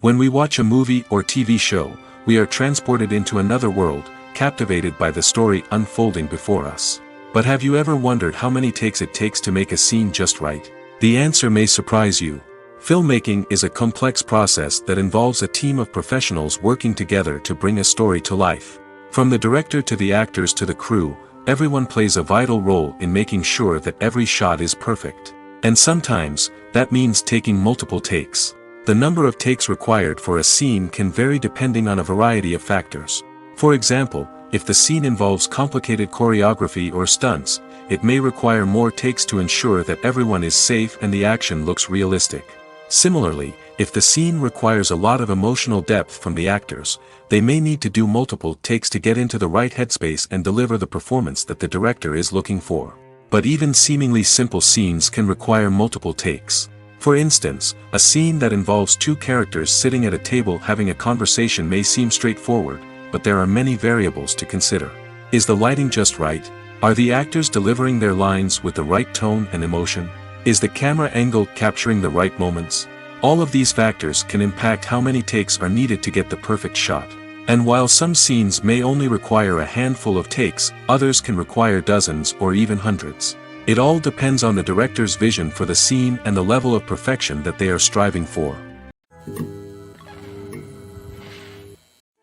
When we watch a movie or TV show, we are transported into another world, captivated by the story unfolding before us. But have you ever wondered how many takes it takes to make a scene just right? The answer may surprise you. Filmmaking is a complex process that involves a team of professionals working together to bring a story to life. From the director to the actors to the crew, everyone plays a vital role in making sure that every shot is perfect. And sometimes, that means taking multiple takes. The number of takes required for a scene can vary depending on a variety of factors. For example, if the scene involves complicated choreography or stunts, it may require more takes to ensure that everyone is safe and the action looks realistic. Similarly, if the scene requires a lot of emotional depth from the actors, they may need to do multiple takes to get into the right headspace and deliver the performance that the director is looking for. But even seemingly simple scenes can require multiple takes. For instance, a scene that involves two characters sitting at a table having a conversation may seem straightforward, but there are many variables to consider. Is the lighting just right? Are the actors delivering their lines with the right tone and emotion? Is the camera angle capturing the right moments? All of these factors can impact how many takes are needed to get the perfect shot. And while some scenes may only require a handful of takes, others can require dozens or even hundreds. It all depends on the director's vision for the scene and the level of perfection that they are striving for.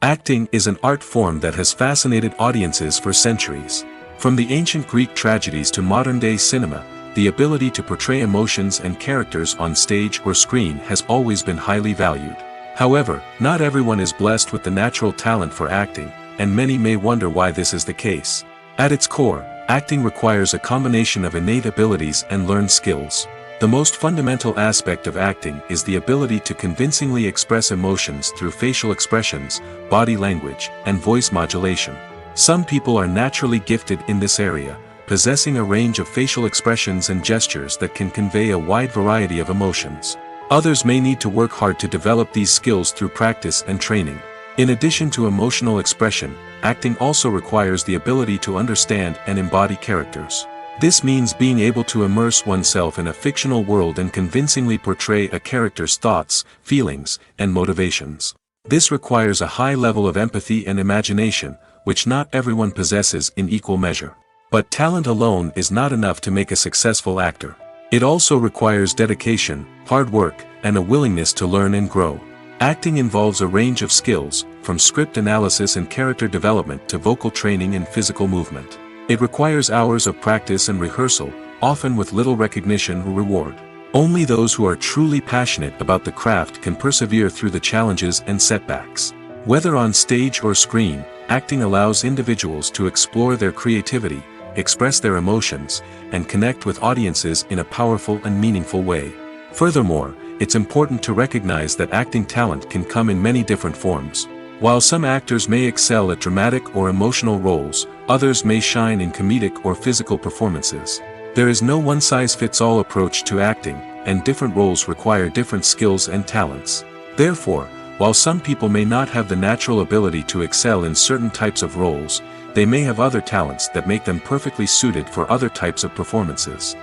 Acting is an art form that has fascinated audiences for centuries. From the ancient Greek tragedies to modern-day cinema, the ability to portray emotions and characters on stage or screen has always been highly valued. However, not everyone is blessed with the natural talent for acting, and many may wonder why this is the case. At its core, acting requires a combination of innate abilities and learned skills. The most fundamental aspect of acting is the ability to convincingly express emotions through facial expressions, body language, and voice modulation. Some people are naturally gifted in this area, possessing a range of facial expressions and gestures that can convey a wide variety of emotions. Others may need to work hard to develop these skills through practice and training. In addition to emotional expression, acting also requires the ability to understand and embody characters. This means being able to immerse oneself in a fictional world and convincingly portray a character's thoughts, feelings, and motivations. This requires a high level of empathy and imagination, which not everyone possesses in equal measure. But talent alone is not enough to make a successful actor. It also requires dedication, hard work, and a willingness to learn and grow. Acting involves a range of skills, from script analysis and character development to vocal training and physical movement. It requires hours of practice and rehearsal, often with little recognition or reward. Only those who are truly passionate about the craft can persevere through the challenges and setbacks. Whether on stage or screen, acting allows individuals to explore their creativity, express their emotions, and connect with audiences in a powerful and meaningful way. Furthermore, it's important to recognize that acting talent can come in many different forms. While some actors may excel at dramatic or emotional roles, others may shine in comedic or physical performances. There is no one-size-fits-all approach to acting, and different roles require different skills and talents. Therefore, while some people may not have the natural ability to excel in certain types of roles, they may have other talents that make them perfectly suited for other types of performances.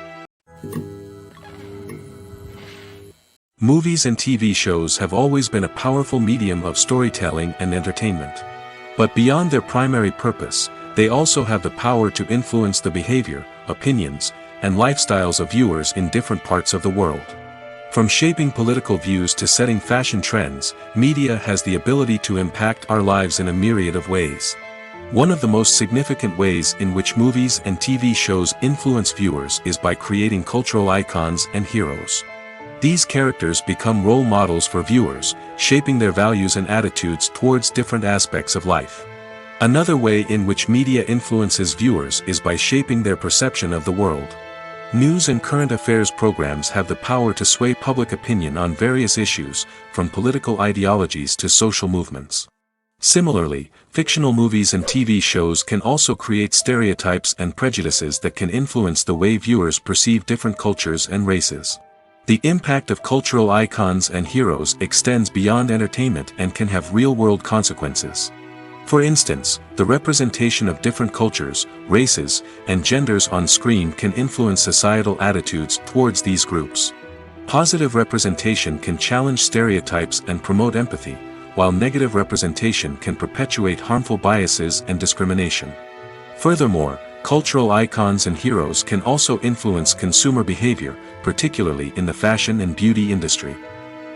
Movies and TV shows have always been a powerful medium of storytelling and entertainment. But beyond their primary purpose, they also have the power to influence the behavior, opinions, and lifestyles of viewers in different parts of the world. From shaping political views to setting fashion trends, media has the ability to impact our lives in a myriad of ways. One of the most significant ways in which movies and TV shows influence viewers is by creating cultural icons and heroes. These characters become role models for viewers, shaping their values and attitudes towards different aspects of life. Another way in which media influences viewers is by shaping their perception of the world. News and current affairs programs have the power to sway public opinion on various issues, from political ideologies to social movements. Similarly, fictional movies and TV shows can also create stereotypes and prejudices that can influence the way viewers perceive different cultures and races. The impact of cultural icons and heroes extends beyond entertainment and can have real-world consequences. For instance, the representation of different cultures, races, and genders on screen can influence societal attitudes towards these groups. Positive representation can challenge stereotypes and promote empathy, while negative representation can perpetuate harmful biases and discrimination. Furthermore, cultural icons and heroes can also influence consumer behavior, particularly in the fashion and beauty industry.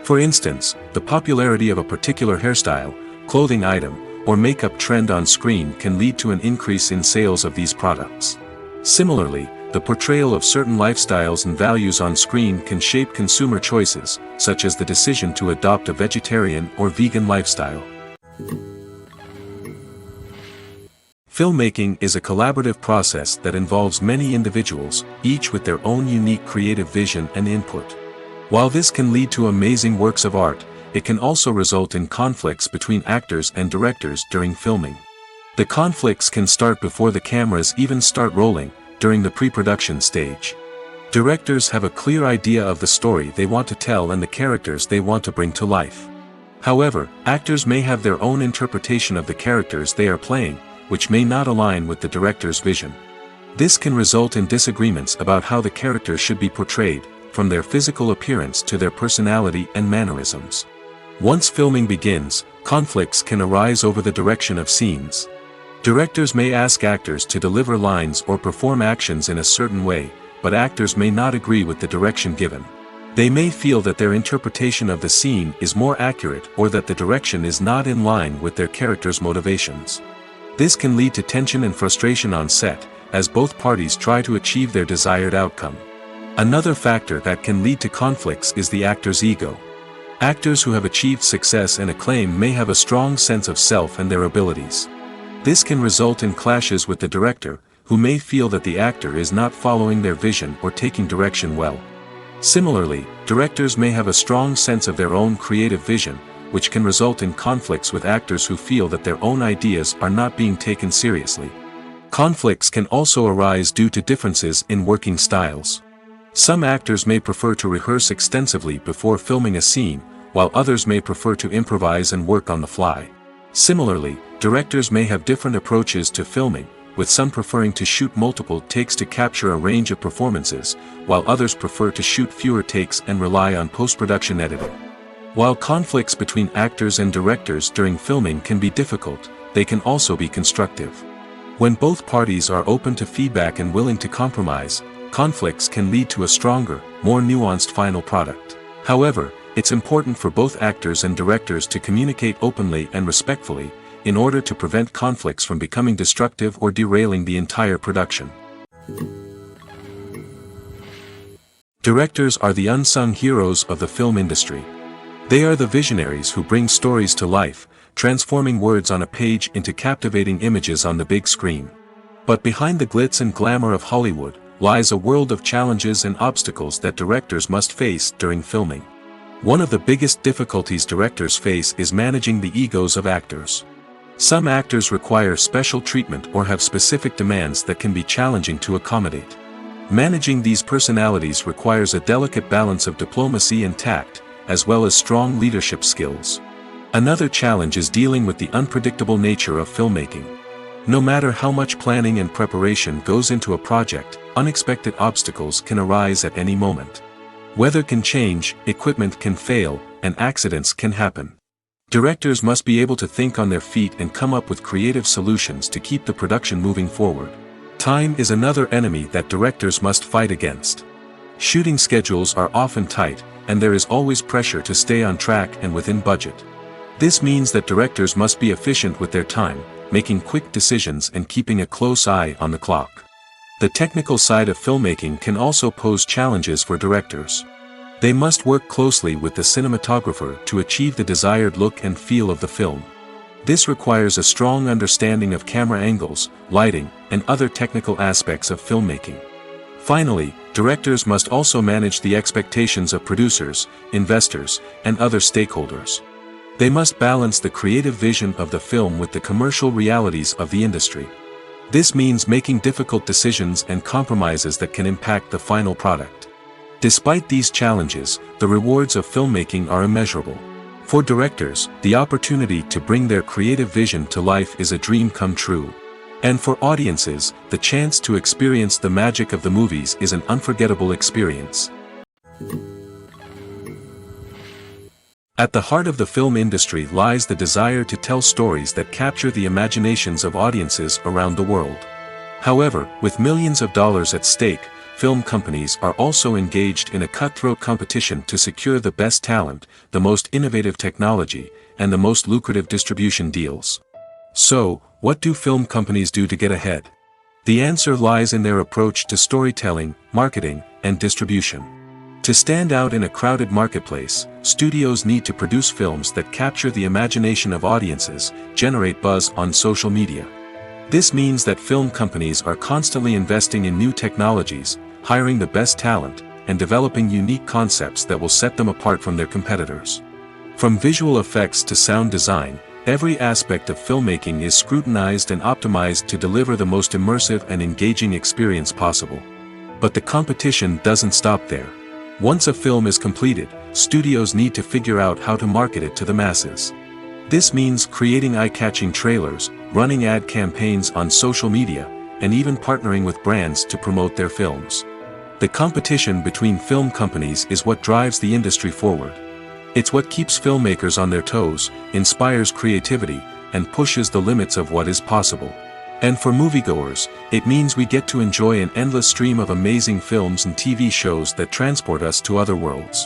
For instance, the popularity of a particular hairstyle, clothing item, or makeup trend on screen can lead to an increase in sales of these products. Similarly, the portrayal of certain lifestyles and values on screen can shape consumer choices, such as the decision to adopt a vegetarian or vegan lifestyle. Filmmaking is a collaborative process that involves many individuals, each with their own unique creative vision and input. While this can lead to amazing works of art, it can also result in conflicts between actors and directors during filming. The conflicts can start before the cameras even start rolling, during the pre-production stage. Directors have a clear idea of the story they want to tell and the characters they want to bring to life. However, actors may have their own interpretation of the characters they are playing, which may not align with the director's vision. This can result in disagreements about how the characters should be portrayed, from their physical appearance to their personality and mannerisms. Once filming begins, conflicts can arise over the direction of scenes. Directors may ask actors to deliver lines or perform actions in a certain way, but actors may not agree with the direction given. They may feel that their interpretation of the scene is more accurate or that the direction is not in line with their character's motivations. This can lead to tension and frustration on set, as both parties try to achieve their desired outcome. Another factor that can lead to conflicts is the actor's ego. Actors who have achieved success and acclaim may have a strong sense of self and their abilities. This can result in clashes with the director, who may feel that the actor is not following their vision or taking direction well. Similarly, directors may have a strong sense of their own creative vision, which can result in conflicts with actors who feel that their own ideas are not being taken seriously. Conflicts can also arise due to differences in working styles. Some actors may prefer to rehearse extensively before filming a scene, while others may prefer to improvise and work on the fly. Similarly, directors may have different approaches to filming, with some preferring to shoot multiple takes to capture a range of performances, while others prefer to shoot fewer takes and rely on post-production editing. While conflicts between actors and directors during filming can be difficult, they can also be constructive. When both parties are open to feedback and willing to compromise, conflicts can lead to a stronger, more nuanced final product. However, it's important for both actors and directors to communicate openly and respectfully, in order to prevent conflicts from becoming destructive or derailing the entire production. Directors are the unsung heroes of the film industry. They are the visionaries who bring stories to life, transforming words on a page into captivating images on the big screen. But behind the glitz and glamour of Hollywood, lies a world of challenges and obstacles that directors must face during filming. One of the biggest difficulties directors face is managing the egos of actors. Some actors require special treatment or have specific demands that can be challenging to accommodate. Managing these personalities requires a delicate balance of diplomacy and tact, as well as strong leadership skills. Another challenge is dealing with the unpredictable nature of filmmaking. No matter how much planning and preparation goes into a project, unexpected obstacles can arise at any moment. Weather can change, equipment can fail, and accidents can happen. Directors must be able to think on their feet and come up with creative solutions to keep the production moving forward. Time is another enemy that directors must fight against. Shooting schedules are often tight, and there is always pressure to stay on track and within budget. This means that directors must be efficient with their time, making quick decisions and keeping a close eye on the clock. The technical side of filmmaking can also pose challenges for directors. They must work closely with the cinematographer to achieve the desired look and feel of the film. This requires a strong understanding of camera angles, lighting, and other technical aspects of filmmaking. Finally, directors must also manage the expectations of producers, investors, and other stakeholders. They must balance the creative vision of the film with the commercial realities of the industry. This means making difficult decisions and compromises that can impact the final product. Despite these challenges, the rewards of filmmaking are immeasurable. For directors, the opportunity to bring their creative vision to life is a dream come true. And for audiences, the chance to experience the magic of the movies is an unforgettable experience. At the heart of the film industry lies the desire to tell stories that capture the imaginations of audiences around the world. However, with millions of dollars at stake, film companies are also engaged in a cutthroat competition to secure the best talent, the most innovative technology, and the most lucrative distribution deals. So, what do film companies do to get ahead? The answer lies in their approach to storytelling, marketing, and distribution. To stand out in a crowded marketplace, studios need to produce films that capture the imagination of audiences, generate buzz on social media. This means that film companies are constantly investing in new technologies, hiring the best talent, and developing unique concepts that will set them apart from their competitors. From visual effects to sound design, every aspect of filmmaking is scrutinized and optimized to deliver the most immersive and engaging experience possible. But the competition doesn't stop there. Once a film is completed, studios need to figure out how to market it to the masses. This means creating eye-catching trailers, running ad campaigns on social media, and even partnering with brands to promote their films. The competition between film companies is what drives the industry forward. It's what keeps filmmakers on their toes, inspires creativity, and pushes the limits of what is possible. And for moviegoers, it means we get to enjoy an endless stream of amazing films and TV shows that transport us to other worlds.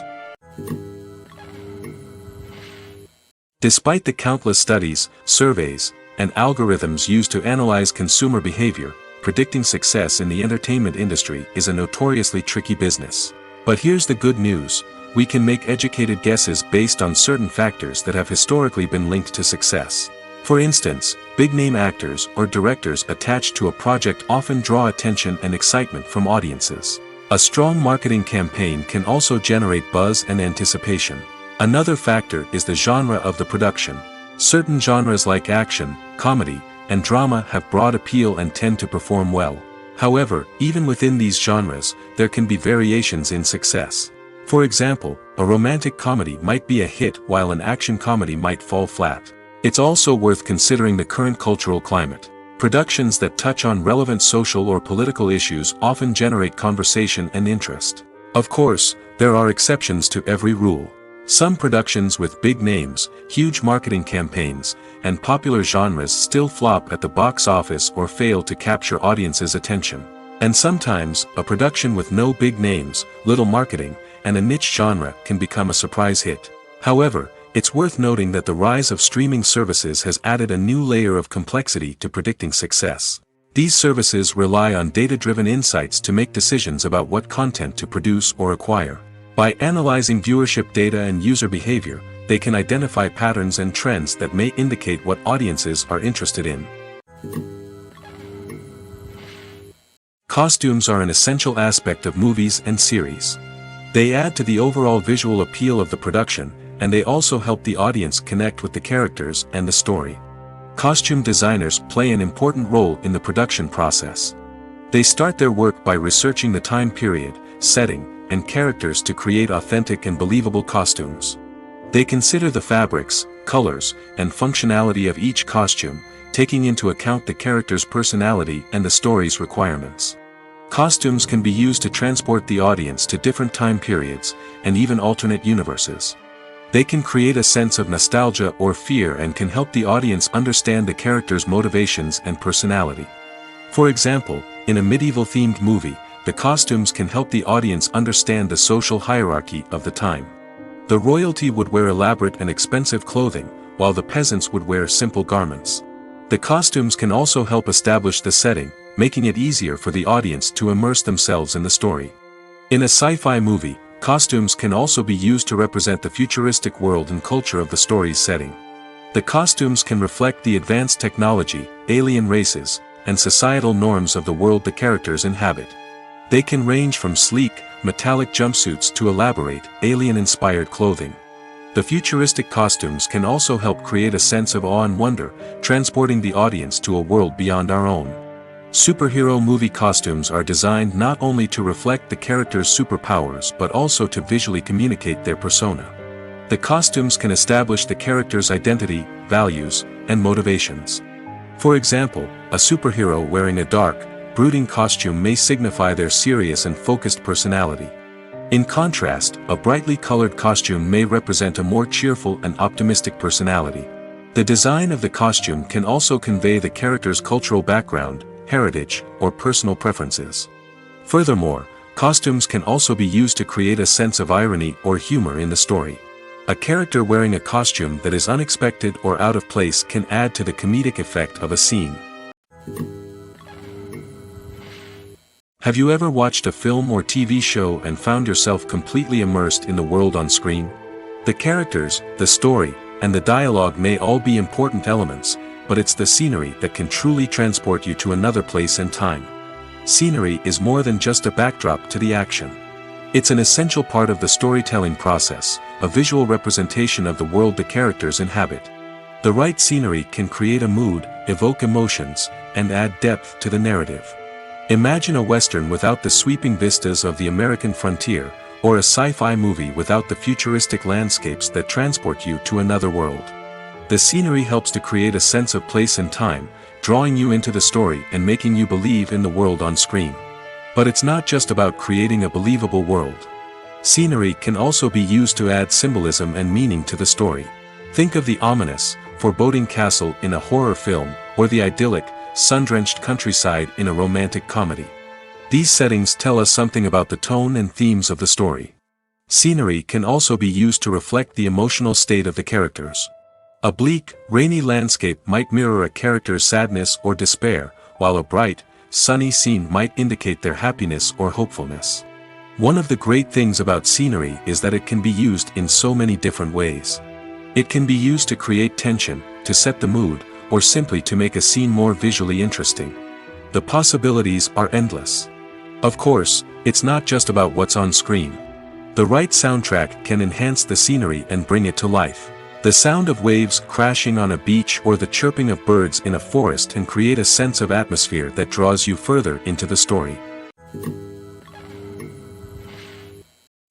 Despite the countless studies, surveys, and algorithms used to analyze consumer behavior, predicting success in the entertainment industry is a notoriously tricky business. But here's the good news: we can make educated guesses based on certain factors that have historically been linked to success. For instance, big-name actors or directors attached to a project often draw attention and excitement from audiences. A strong marketing campaign can also generate buzz and anticipation. Another factor is the genre of the production. Certain genres like action, comedy, and drama have broad appeal and tend to perform well. However, even within these genres, there can be variations in success. For example, a romantic comedy might be a hit while an action comedy might fall flat. It's also worth considering the current cultural climate. Productions that touch on relevant social or political issues often generate conversation and interest. Of course, there are exceptions to every rule. Some productions with big names, huge marketing campaigns, and popular genres still flop at the box office or fail to capture audiences' attention. And sometimes, a production with no big names, little marketing, and a niche genre can become a surprise hit. However, it's worth noting that the rise of streaming services has added a new layer of complexity to predicting success. These services rely on data-driven insights to make decisions about what content to produce or acquire. By analyzing viewership data and user behavior, they can identify patterns and trends that may indicate what audiences are interested in. Costumes are an essential aspect of movies and series. They add to the overall visual appeal of the production, and they also help the audience connect with the characters and the story. Costume designers play an important role in the production process. They start their work by researching the time period, setting, and characters to create authentic and believable costumes. They consider the fabrics, colors, and functionality of each costume, taking into account the character's personality and the story's requirements. Costumes can be used to transport the audience to different time periods, and even alternate universes. They can create a sense of nostalgia or fear and can help the audience understand the character's motivations and personality. For example, in a medieval-themed movie, the costumes can help the audience understand the social hierarchy of the time. The royalty would wear elaborate and expensive clothing, while the peasants would wear simple garments. The costumes can also help establish the setting, making it easier for the audience to immerse themselves in the story. In a sci-fi movie, costumes can also be used to represent the futuristic world and culture of the story's setting. The costumes can reflect the advanced technology, alien races, and societal norms of the world the characters inhabit. They can range from sleek, metallic jumpsuits to elaborate, alien-inspired clothing. The futuristic costumes can also help create a sense of awe and wonder, transporting the audience to a world beyond our own. Superhero movie costumes are designed not only to reflect the character's superpowers but also to visually communicate their persona. The costumes can establish the character's identity, values, and motivations. For example, a superhero wearing a dark, brooding costume may signify their serious and focused personality. In contrast, a brightly colored costume may represent a more cheerful and optimistic personality. The design of the costume can also convey the character's cultural background, heritage, or personal preferences. Furthermore, costumes can also be used to create a sense of irony or humor in the story. A character wearing a costume that is unexpected or out of place can add to the comedic effect of a scene. Have you ever watched a film or TV show and found yourself completely immersed in the world on screen? The characters, the story, and the dialogue may all be important elements, but it's the scenery that can truly transport you to another place and time. Scenery is more than just a backdrop to the action. It's an essential part of the storytelling process, a visual representation of the world the characters inhabit. The right scenery can create a mood, evoke emotions, and add depth to the narrative. Imagine a Western without the sweeping vistas of the American frontier, or a sci-fi movie without the futuristic landscapes that transport you to another world. The scenery helps to create a sense of place and time, drawing you into the story and making you believe in the world on screen. But it's not just about creating a believable world. Scenery can also be used to add symbolism and meaning to the story. Think of the ominous, foreboding castle in a horror film, or the idyllic, sun-drenched countryside in a romantic comedy. These settings tell us something about the tone and themes of the story. Scenery can also be used to reflect the emotional state of the characters. A bleak, rainy landscape might mirror a character's sadness or despair, while a bright, sunny scene might indicate their happiness or hopefulness. One of the great things about scenery is that it can be used in so many different ways. It can be used to create tension, to set the mood, or simply to make a scene more visually interesting. The possibilities are endless. Of course, it's not just about what's on screen. The right soundtrack can enhance the scenery and bring it to life. The sound of waves crashing on a beach or the chirping of birds in a forest can create a sense of atmosphere that draws you further into the story.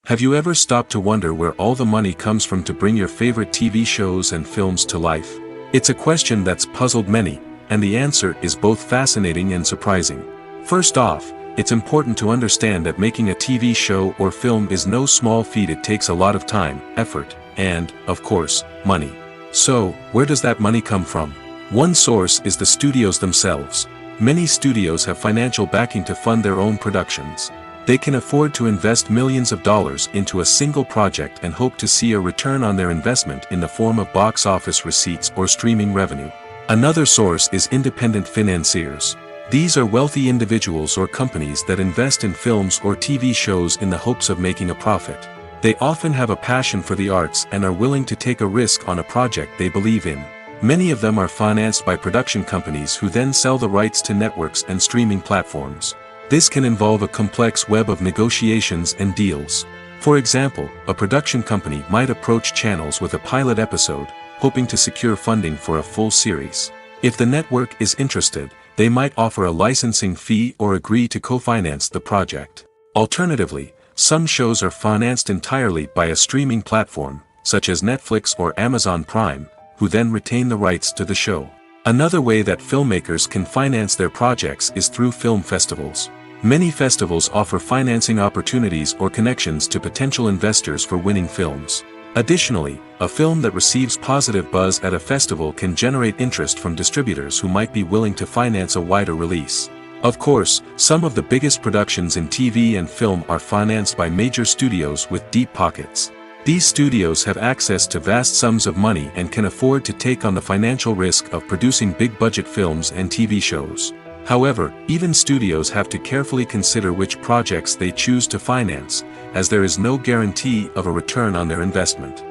Have you ever stopped to wonder where all the money comes from to bring your favorite TV shows and films to life? It's a question that's puzzled many, and the answer is both fascinating and surprising. First off, it's important to understand that making a TV show or film is no small feat. It takes a lot of time, effort, and, of course, money. So, where does that money come from? One source is the studios themselves. Many studios have financial backing to fund their own productions. They can afford to invest millions of dollars into a single project and hope to see a return on their investment in the form of box office receipts or streaming revenue. Another source is independent financiers. These are wealthy individuals or companies that invest in films or TV shows in the hopes of making a profit. They often have a passion for the arts and are willing to take a risk on a project they believe in. Many of them are financed by production companies who then sell the rights to networks and streaming platforms. This can involve a complex web of negotiations and deals. For example, a production company might approach channels with a pilot episode, hoping to secure funding for a full series. If the network is interested, they might offer a licensing fee or agree to co-finance the project. Alternatively, some shows are financed entirely by a streaming platform, such as Netflix or Amazon Prime, who then retain the rights to the show. Another way that filmmakers can finance their projects is through film festivals. Many festivals offer financing opportunities or connections to potential investors for winning films. Additionally, a film that receives positive buzz at a festival can generate interest from distributors who might be willing to finance a wider release. Of course, some of the biggest productions in TV and film are financed by major studios with deep pockets. These studios have access to vast sums of money and can afford to take on the financial risk of producing big-budget films and TV shows. However, even studios have to carefully consider which projects they choose to finance, as there is no guarantee of a return on their investment.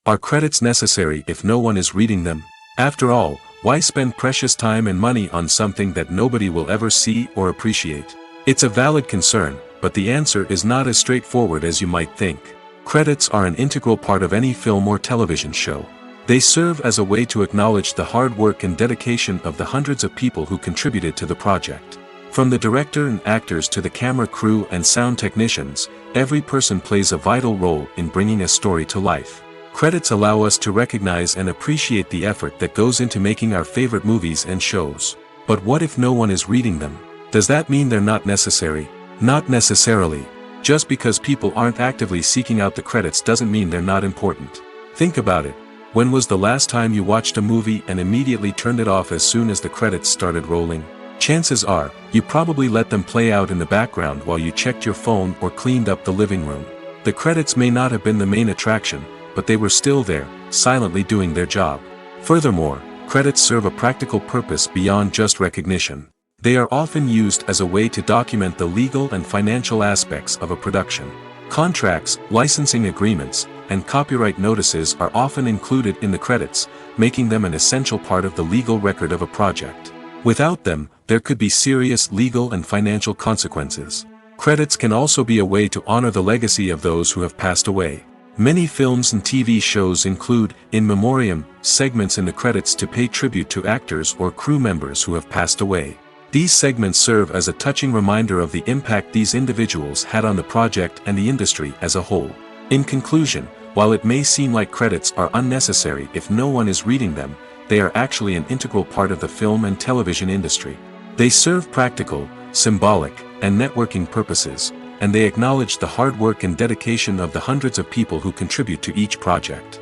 Are credits necessary if no one is reading them? After all, why spend precious time and money on something that nobody will ever see or appreciate? It's a valid concern, but the answer is not as straightforward as you might think. Credits are an integral part of any film or television show. They serve as a way to acknowledge the hard work and dedication of the hundreds of people who contributed to the project. From the director and actors to the camera crew and sound technicians, every person plays a vital role in bringing a story to life. Credits allow us to recognize and appreciate the effort that goes into making our favorite movies and shows. But what if no one is reading them? Does that mean they're not necessary? Not necessarily. Just because people aren't actively seeking out the credits doesn't mean they're not important. Think about it. When was the last time you watched a movie and immediately turned it off as soon as the credits started rolling? Chances are, you probably let them play out in the background while you checked your phone or cleaned up the living room. The credits may not have been the main attraction, but they were still there, silently doing their job. Furthermore, credits serve a practical purpose beyond just recognition. They are often used as a way to document the legal and financial aspects of a production. Contracts, licensing agreements, and copyright notices are often included in the credits, making them an essential part of the legal record of a project. Without them, there could be serious legal and financial consequences. Credits can also be a way to honor the legacy of those who have passed away. Many films and TV shows include, in memoriam, segments in the credits to pay tribute to actors or crew members who have passed away. These segments serve as a touching reminder of the impact these individuals had on the project and the industry as a whole. In conclusion, while it may seem like credits are unnecessary if no one is reading them, they are actually an integral part of the film and television industry. They serve practical, symbolic, and networking purposes, and they acknowledge the hard work and dedication of the hundreds of people who contribute to each project.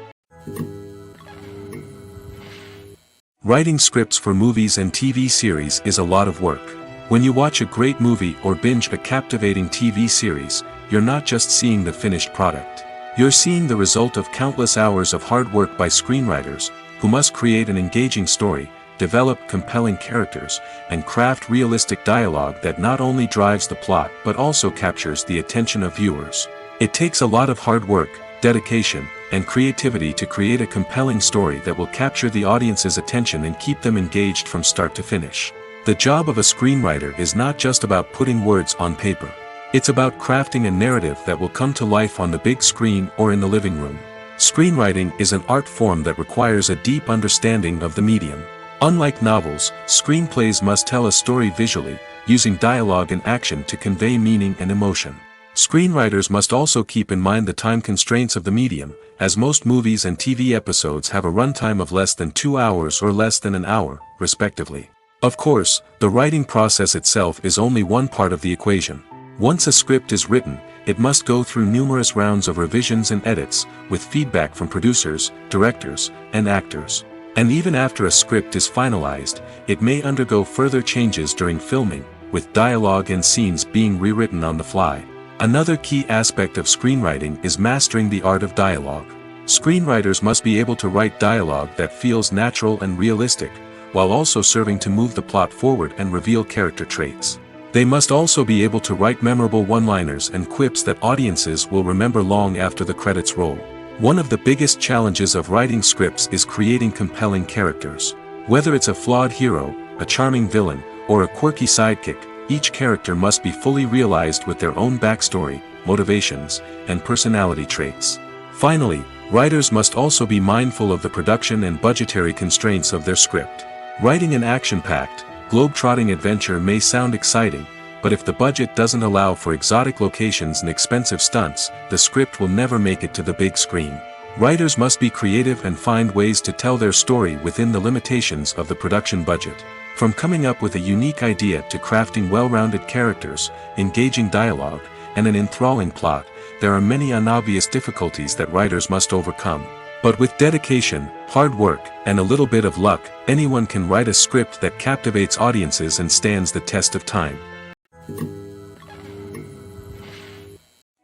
Writing scripts for movies and TV series is a lot of work. When you watch a great movie or binge a captivating TV series, you're not just seeing the finished product. You're seeing the result of countless hours of hard work by screenwriters, who must create an engaging story, develop compelling characters, and craft realistic dialogue that not only drives the plot but also captures the attention of viewers. It takes a lot of hard work, dedication, and creativity to create a compelling story that will capture the audience's attention and keep them engaged from start to finish. The job of a screenwriter is not just about putting words on paper. It's about crafting a narrative that will come to life on the big screen or in the living room. Screenwriting is an art form that requires a deep understanding of the medium. Unlike novels, screenplays must tell a story visually, using dialogue and action to convey meaning and emotion. Screenwriters must also keep in mind the time constraints of the medium, as most movies and TV episodes have a runtime of less than 2 hours or less than an hour, respectively. Of course, the writing process itself is only one part of the equation. Once a script is written, it must go through numerous rounds of revisions and edits, with feedback from producers, directors, and actors. And even after a script is finalized, it may undergo further changes during filming, with dialogue and scenes being rewritten on the fly. Another key aspect of screenwriting is mastering the art of dialogue. Screenwriters must be able to write dialogue that feels natural and realistic, while also serving to move the plot forward and reveal character traits. They must also be able to write memorable one-liners and quips that audiences will remember long after the credits roll. One of the biggest challenges of writing scripts is creating compelling characters. Whether it's a flawed hero, a charming villain, or a quirky sidekick, each character must be fully realized with their own backstory, motivations, and personality traits. Finally, writers must also be mindful of the production and budgetary constraints of their script. Writing an action-packed, globe-trotting adventure may sound exciting, but if the budget doesn't allow for exotic locations and expensive stunts, the script will never make it to the big screen. Writers must be creative and find ways to tell their story within the limitations of the production budget. From coming up with a unique idea to crafting well-rounded characters, engaging dialogue, and an enthralling plot, there are many unobvious difficulties that writers must overcome. But with dedication, hard work, and a little bit of luck, anyone can write a script that captivates audiences and stands the test of time.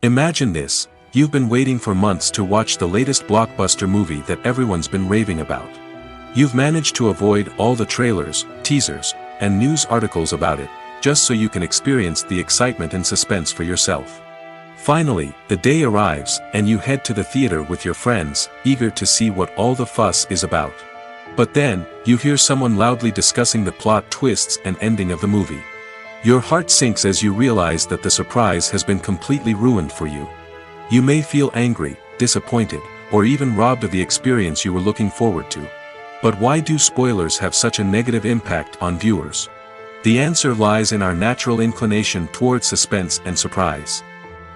Imagine this: you've been waiting for months to watch the latest blockbuster movie that everyone's been raving about. You've managed to avoid all the trailers, teasers, and news articles about it, just so you can experience the excitement and suspense for yourself. Finally, the day arrives, and you head to the theater with your friends, eager to see what all the fuss is about. But then, you hear someone loudly discussing the plot twists and ending of the movie. Your heart sinks as you realize that the surprise has been completely ruined for you. You may feel angry, disappointed, or even robbed of the experience you were looking forward to. But why do spoilers have such a negative impact on viewers? The answer lies in our natural inclination toward suspense and surprise.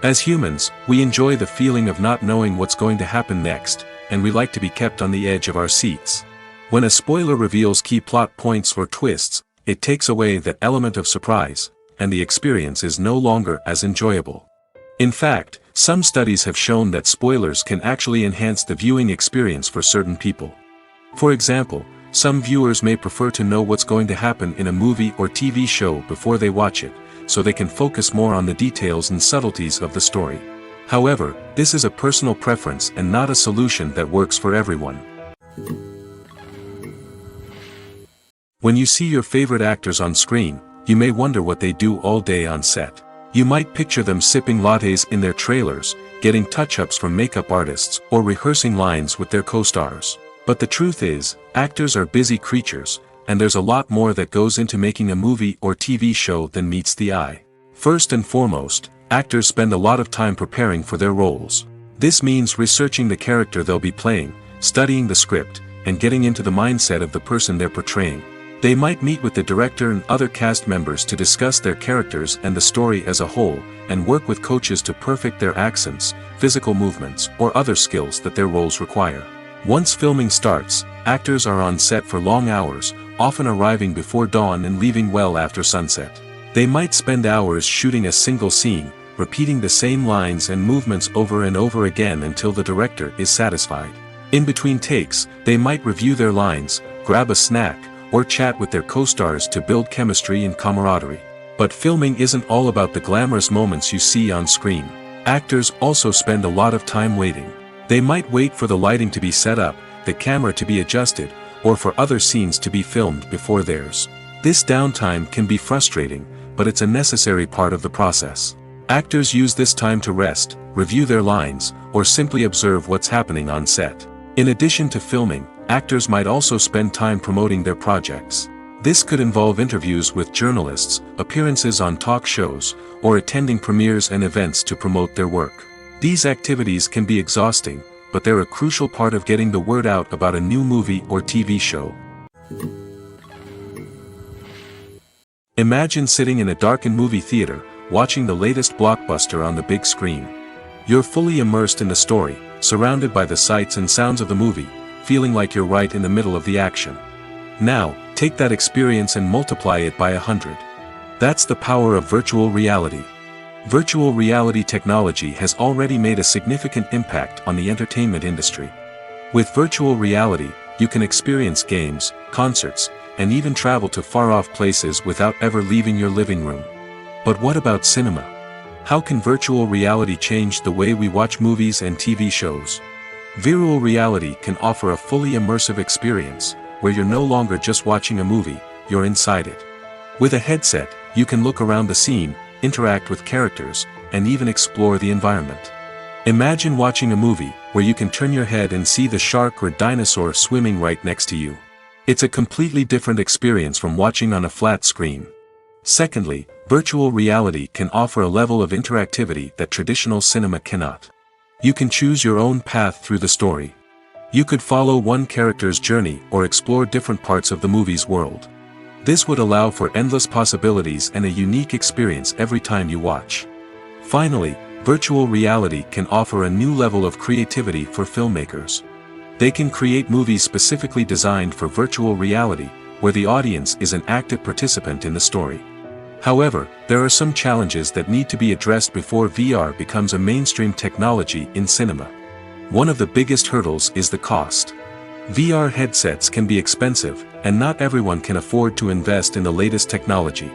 As humans, we enjoy the feeling of not knowing what's going to happen next, and we like to be kept on the edge of our seats. When a spoiler reveals key plot points or twists, it takes away that element of surprise, and the experience is no longer as enjoyable. In fact, some studies have shown that spoilers can actually enhance the viewing experience for certain people. For example, some viewers may prefer to know what's going to happen in a movie or TV show before they watch it, so they can focus more on the details and subtleties of the story. However, this is a personal preference and not a solution that works for everyone. When you see your favorite actors on screen, you may wonder what they do all day on set. You might picture them sipping lattes in their trailers, getting touch-ups from makeup artists, or rehearsing lines with their co-stars. But the truth is, actors are busy creatures, and there's a lot more that goes into making a movie or TV show than meets the eye. First and foremost, actors spend a lot of time preparing for their roles. This means researching the character they'll be playing, studying the script, and getting into the mindset of the person they're portraying. They might meet with the director and other cast members to discuss their characters and the story as a whole, and work with coaches to perfect their accents, physical movements, or other skills that their roles require. Once filming starts, actors are on set for long hours, often arriving before dawn and leaving well after sunset. They might spend hours shooting a single scene, repeating the same lines and movements over and over again until the director is satisfied. In between takes, they might review their lines, grab a snack, or chat with their co-stars to build chemistry and camaraderie. But filming isn't all about the glamorous moments you see on screen. Actors also spend a lot of time waiting. They might wait for the lighting to be set up, the camera to be adjusted, or for other scenes to be filmed before theirs. This downtime can be frustrating, but it's a necessary part of the process. Actors use this time to rest, review their lines, or simply observe what's happening on set. In addition to filming, actors might also spend time promoting their projects. This could involve interviews with journalists, appearances on talk shows, or attending premieres and events to promote their work. These activities can be exhausting, but they're a crucial part of getting the word out about a new movie or TV show. Imagine sitting in a darkened movie theater, watching the latest blockbuster on the big screen. You're fully immersed in the story, surrounded by the sights and sounds of the movie, feeling like you're right in the middle of the action. Now, take that experience and multiply it by 100. That's the power of virtual reality. Virtual reality technology has already made a significant impact on the entertainment industry. With virtual reality, you can experience games, concerts, and even travel to far-off places without ever leaving your living room. But what about cinema? How can virtual reality change the way we watch movies and TV shows? Virtual reality can offer a fully immersive experience, where you're no longer just watching a movie, you're inside it. With a headset, you can look around the scene, interact with characters, and even explore the environment. Imagine watching a movie where you can turn your head and see the shark or dinosaur swimming right next to you. It's a completely different experience from watching on a flat screen. Secondly, virtual reality can offer a level of interactivity that traditional cinema cannot. You can choose your own path through the story. You could follow one character's journey or explore different parts of the movie's world. This would allow for endless possibilities and a unique experience every time you watch. Finally, virtual reality can offer a new level of creativity for filmmakers. They can create movies specifically designed for virtual reality, where the audience is an active participant in the story. However, there are some challenges that need to be addressed before VR becomes a mainstream technology in cinema. One of the biggest hurdles is the cost. VR headsets can be expensive, and not everyone can afford to invest in the latest technology.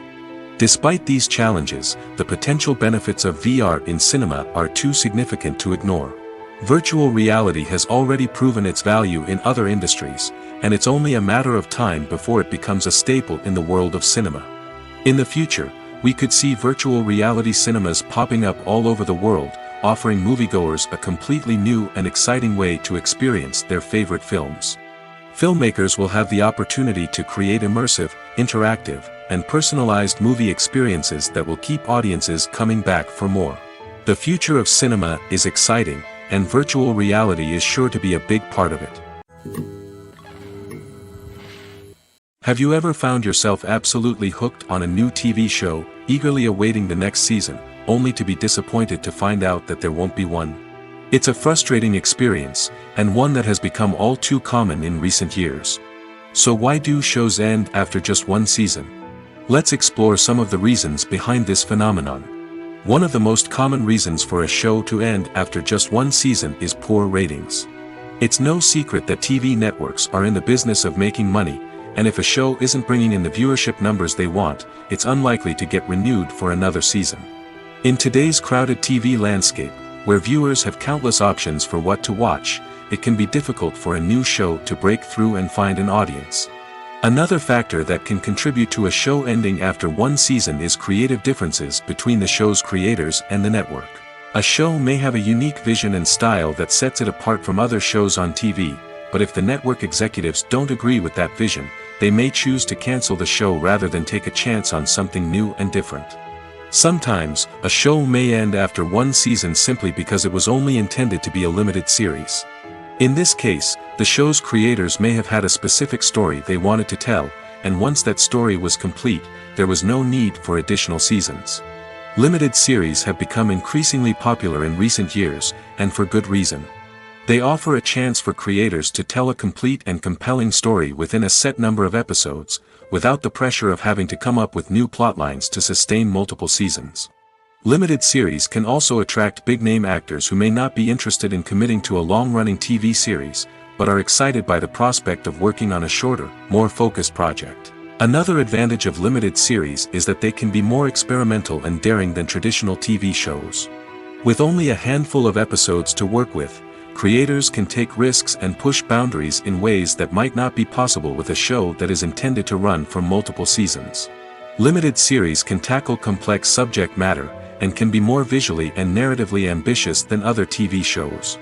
Despite these challenges, the potential benefits of VR in cinema are too significant to ignore. Virtual reality has already proven its value in other industries, and it's only a matter of time before it becomes a staple in the world of cinema. In the future, we could see virtual reality cinemas popping up all over the world, offering moviegoers a completely new and exciting way to experience their favorite films. Filmmakers will have the opportunity to create immersive, interactive, and personalized movie experiences that will keep audiences coming back for more. The future of cinema is exciting, and virtual reality is sure to be a big part of it. Have you ever found yourself absolutely hooked on a new TV show, eagerly awaiting the next season, only to be disappointed to find out that there won't be one? It's a frustrating experience, and one that has become all too common in recent years. So why do shows end after just one season? Let's explore some of the reasons behind this phenomenon. One of the most common reasons for a show to end after just one season is poor ratings. It's no secret that TV networks are in the business of making money, and if a show isn't bringing in the viewership numbers they want, it's unlikely to get renewed for another season. In today's crowded TV landscape, where viewers have countless options for what to watch, it can be difficult for a new show to break through and find an audience. Another factor that can contribute to a show ending after one season is creative differences between the show's creators and the network. A show may have a unique vision and style that sets it apart from other shows on TV, but if the network executives don't agree with that vision, they may choose to cancel the show rather than take a chance on something new and different. Sometimes, a show may end after one season simply because it was only intended to be a limited series. In this case, the show's creators may have had a specific story they wanted to tell, and once that story was complete, there was no need for additional seasons. Limited series have become increasingly popular in recent years, and for good reason. They offer a chance for creators to tell a complete and compelling story within a set number of episodes, without the pressure of having to come up with new plotlines to sustain multiple seasons. Limited series can also attract big-name actors who may not be interested in committing to a long-running TV series, but are excited by the prospect of working on a shorter, more focused project. Another advantage of limited series is that they can be more experimental and daring than traditional TV shows. With only a handful of episodes to work with, creators can take risks and push boundaries in ways that might not be possible with a show that is intended to run for multiple seasons. Limited series can tackle complex subject matter, and can be more visually and narratively ambitious than other TV shows.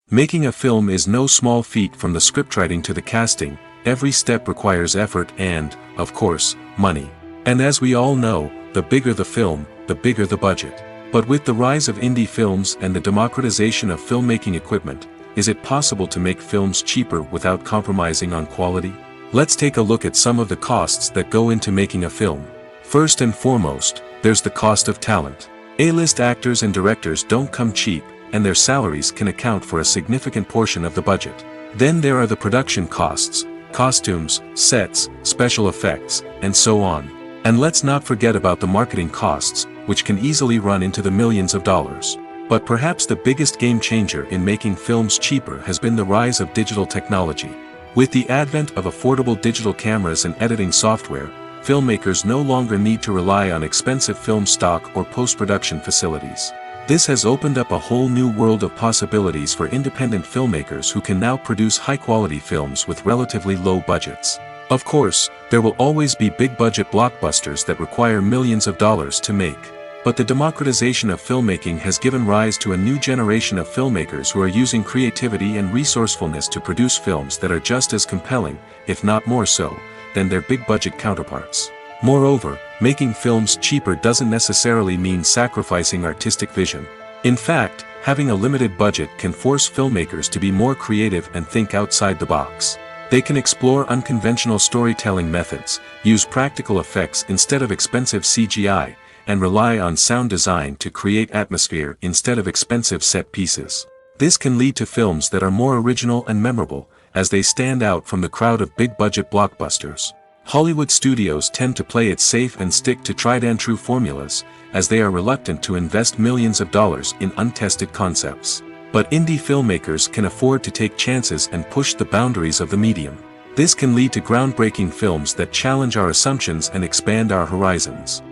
Making a film is no small feat. From the scriptwriting to the casting, every step requires effort and, of course, money. And as we all know, the bigger the film, the bigger the budget. But with the rise of indie films and the democratization of filmmaking equipment, is it possible to make films cheaper without compromising on quality? Let's take a look at some of the costs that go into making a film. First and foremost, there's the cost of talent. A-list actors and directors don't come cheap, and their salaries can account for a significant portion of the budget. Then there are the production costs, costumes, sets, special effects, and so on. And let's not forget about the marketing costs, which can easily run into the millions of dollars. But perhaps the biggest game changer in making films cheaper has been the rise of digital technology. With the advent of affordable digital cameras and editing software, filmmakers no longer need to rely on expensive film stock or post-production facilities. This has opened up a whole new world of possibilities for independent filmmakers who can now produce high-quality films with relatively low budgets. Of course, there will always be big-budget blockbusters that require millions of dollars to make. But the democratization of filmmaking has given rise to a new generation of filmmakers who are using creativity and resourcefulness to produce films that are just as compelling, if not more so, than their big-budget counterparts. Moreover, making films cheaper doesn't necessarily mean sacrificing artistic vision. In fact, having a limited budget can force filmmakers to be more creative and think outside the box. They can explore unconventional storytelling methods, use practical effects instead of expensive CGI, and rely on sound design to create atmosphere instead of expensive set pieces. This can lead to films that are more original and memorable, as they stand out from the crowd of big-budget blockbusters. Hollywood studios tend to play it safe and stick to tried-and-true formulas, as they are reluctant to invest millions of dollars in untested concepts. But indie filmmakers can afford to take chances and push the boundaries of the medium. This can lead to groundbreaking films that challenge our assumptions and expand our horizons.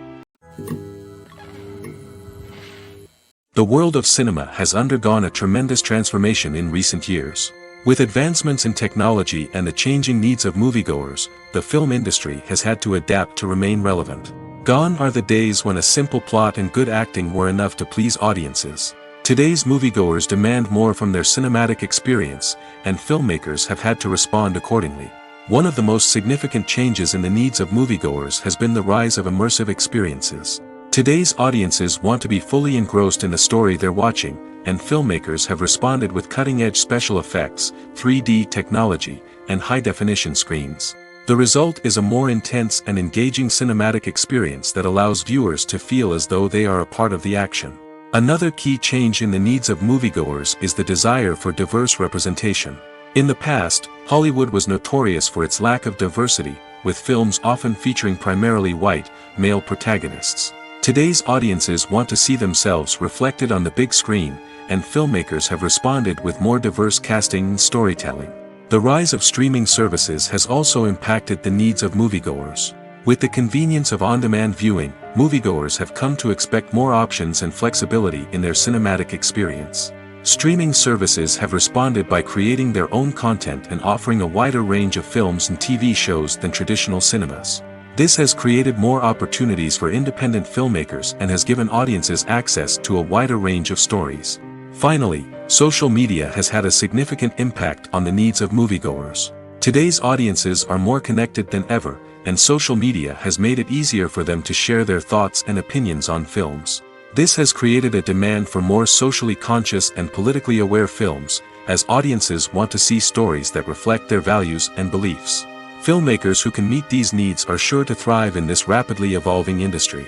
The world of cinema has undergone a tremendous transformation in recent years. With advancements in technology and the changing needs of moviegoers, the film industry has had to adapt to remain relevant. Gone are the days when a simple plot and good acting were enough to please audiences. Today's moviegoers demand more from their cinematic experience, and filmmakers have had to respond accordingly. One of the most significant changes in the needs of moviegoers has been the rise of immersive experiences. Today's audiences want to be fully engrossed in the story they're watching, and filmmakers have responded with cutting-edge special effects, 3D technology, and high-definition screens. The result is a more intense and engaging cinematic experience that allows viewers to feel as though they are a part of the action. Another key change in the needs of moviegoers is the desire for diverse representation. In the past, Hollywood was notorious for its lack of diversity, with films often featuring primarily white, male protagonists. Today's audiences want to see themselves reflected on the big screen, and filmmakers have responded with more diverse casting and storytelling. The rise of streaming services has also impacted the needs of moviegoers. With the convenience of on-demand viewing, moviegoers have come to expect more options and flexibility in their cinematic experience. Streaming services have responded by creating their own content and offering a wider range of films and TV shows than traditional cinemas. This has created more opportunities for independent filmmakers and has given audiences access to a wider range of stories. Finally, social media has had a significant impact on the needs of moviegoers. Today's audiences are more connected than ever, and social media has made it easier for them to share their thoughts and opinions on films. This has created a demand for more socially conscious and politically aware films, as audiences want to see stories that reflect their values and beliefs. Filmmakers who can meet these needs are sure to thrive in this rapidly evolving industry.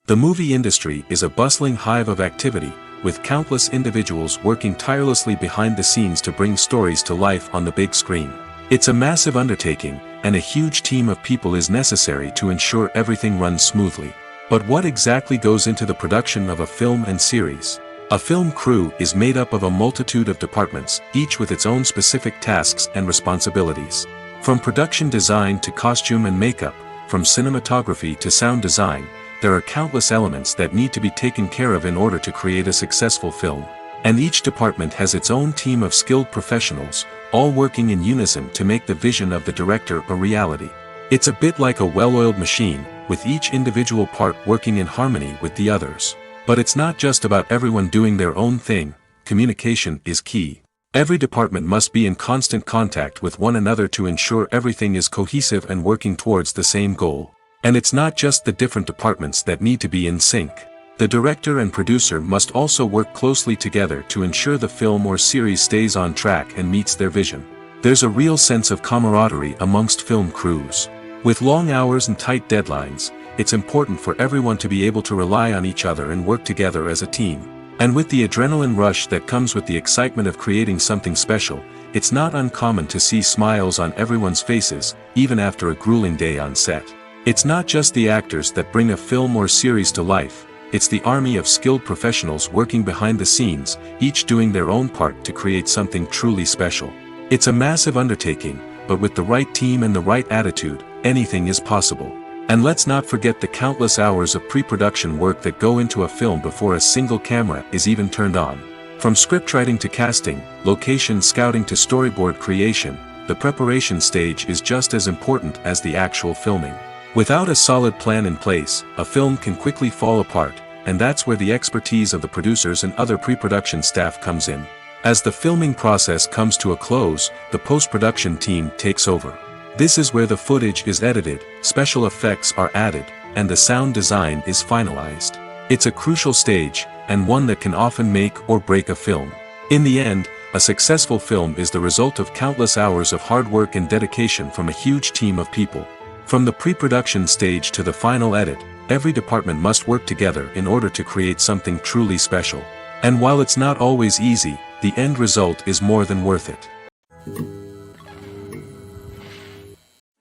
The movie industry is a bustling hive of activity, with countless individuals working tirelessly behind the scenes to bring stories to life on the big screen. It's a massive undertaking, and a huge team of people is necessary to ensure everything runs smoothly. But what exactly goes into the production of a film and series? A film crew is made up of a multitude of departments, each with its own specific tasks and responsibilities. From production design to costume and makeup, from cinematography to sound design, there are countless elements that need to be taken care of in order to create a successful film. And each department has its own team of skilled professionals, all working in unison to make the vision of the director a reality. It's a bit like a well-oiled machine, with each individual part working in harmony with the others. But it's not just about everyone doing their own thing. Communication is key. Every department must be in constant contact with one another to ensure everything is cohesive and working towards the same goal. And it's not just the different departments that need to be in sync. The director and producer must also work closely together to ensure the film or series stays on track and meets their vision. There's a real sense of camaraderie amongst film crews. With long hours and tight deadlines, it's important for everyone to be able to rely on each other and work together as a team. And with the adrenaline rush that comes with the excitement of creating something special, it's not uncommon to see smiles on everyone's faces, even after a grueling day on set. It's not just the actors that bring a film or series to life, it's the army of skilled professionals working behind the scenes, each doing their own part to create something truly special. It's a massive undertaking, but with the right team and the right attitude, anything is possible. And let's not forget the countless hours of pre-production work that go into a film before a single camera is even turned on. From scriptwriting to casting, location scouting to storyboard creation, the preparation stage is just as important as the actual filming. Without a solid plan in place, a film can quickly fall apart, and that's where the expertise of the producers and other pre-production staff comes in. As the filming process comes to a close, the post-production team takes over. This is where the footage is edited, special effects are added, and the sound design is finalized. It's a crucial stage, and one that can often make or break a film. In the end, a successful film is the result of countless hours of hard work and dedication from a huge team of people. From the pre-production stage to the final edit, every department must work together in order to create something truly special. And while it's not always easy, the end result is more than worth it.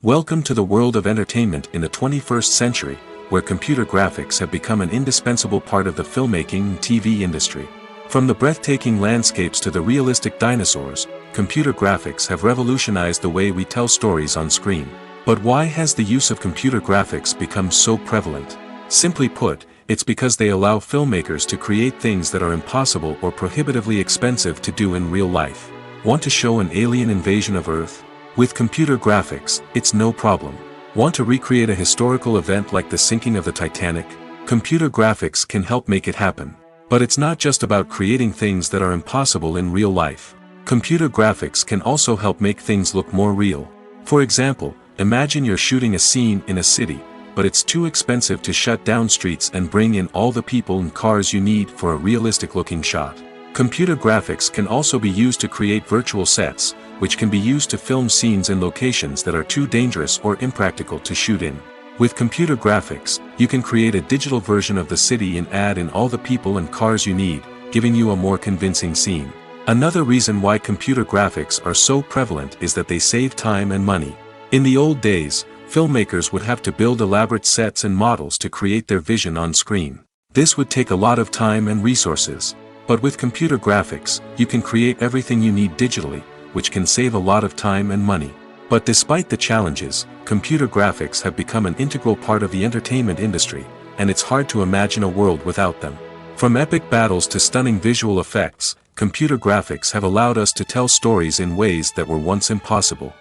Welcome to the world of entertainment in the 21st century, where computer graphics have become an indispensable part of the filmmaking and TV industry. From the breathtaking landscapes to the realistic dinosaurs, computer graphics have revolutionized the way we tell stories on screen. But why has the use of computer graphics become so prevalent? Simply put, it's because they allow filmmakers to create things that are impossible or prohibitively expensive to do in real life. Want to show an alien invasion of Earth? With computer graphics, it's no problem. Want to recreate a historical event like the sinking of the Titanic? Computer graphics can help make it happen. But it's not just about creating things that are impossible in real life. Computer graphics can also help make things look more real. For example, imagine you're shooting a scene in a city, but it's too expensive to shut down streets and bring in all the people and cars you need for a realistic-looking shot. Computer graphics can also be used to create virtual sets, which can be used to film scenes in locations that are too dangerous or impractical to shoot in. With computer graphics, you can create a digital version of the city and add in all the people and cars you need, giving you a more convincing scene. Another reason why computer graphics are so prevalent is that they save time and money. In the old days, filmmakers would have to build elaborate sets and models to create their vision on screen. This would take a lot of time and resources. But with computer graphics, you can create everything you need digitally, which can save a lot of time and money. But despite the challenges, computer graphics have become an integral part of the entertainment industry, and it's hard to imagine a world without them. From epic battles to stunning visual effects, computer graphics have allowed us to tell stories in ways that were once impossible.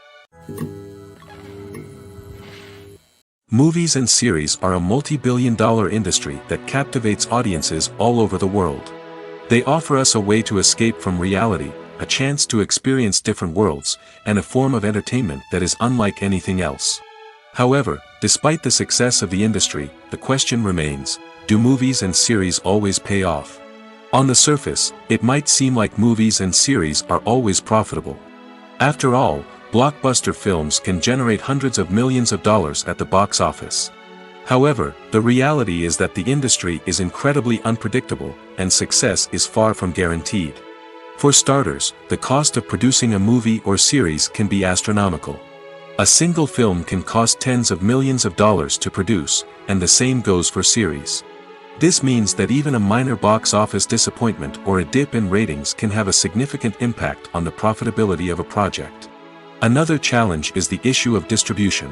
Movies and series are a multi-billion-dollar industry that captivates audiences all over the world. They offer us a way to escape from reality, a chance to experience different worlds, and a form of entertainment that is unlike anything else. However, despite the success of the industry, the question remains, do movies and series always pay off? On the surface, it might seem like movies and series are always profitable. After all, blockbuster films can generate hundreds of millions of dollars at the box office. However, the reality is that the industry is incredibly unpredictable, and success is far from guaranteed. For starters, the cost of producing a movie or series can be astronomical. A single film can cost tens of millions of dollars to produce, and the same goes for series. This means that even a minor box office disappointment or a dip in ratings can have a significant impact on the profitability of a project. Another challenge is the issue of distribution.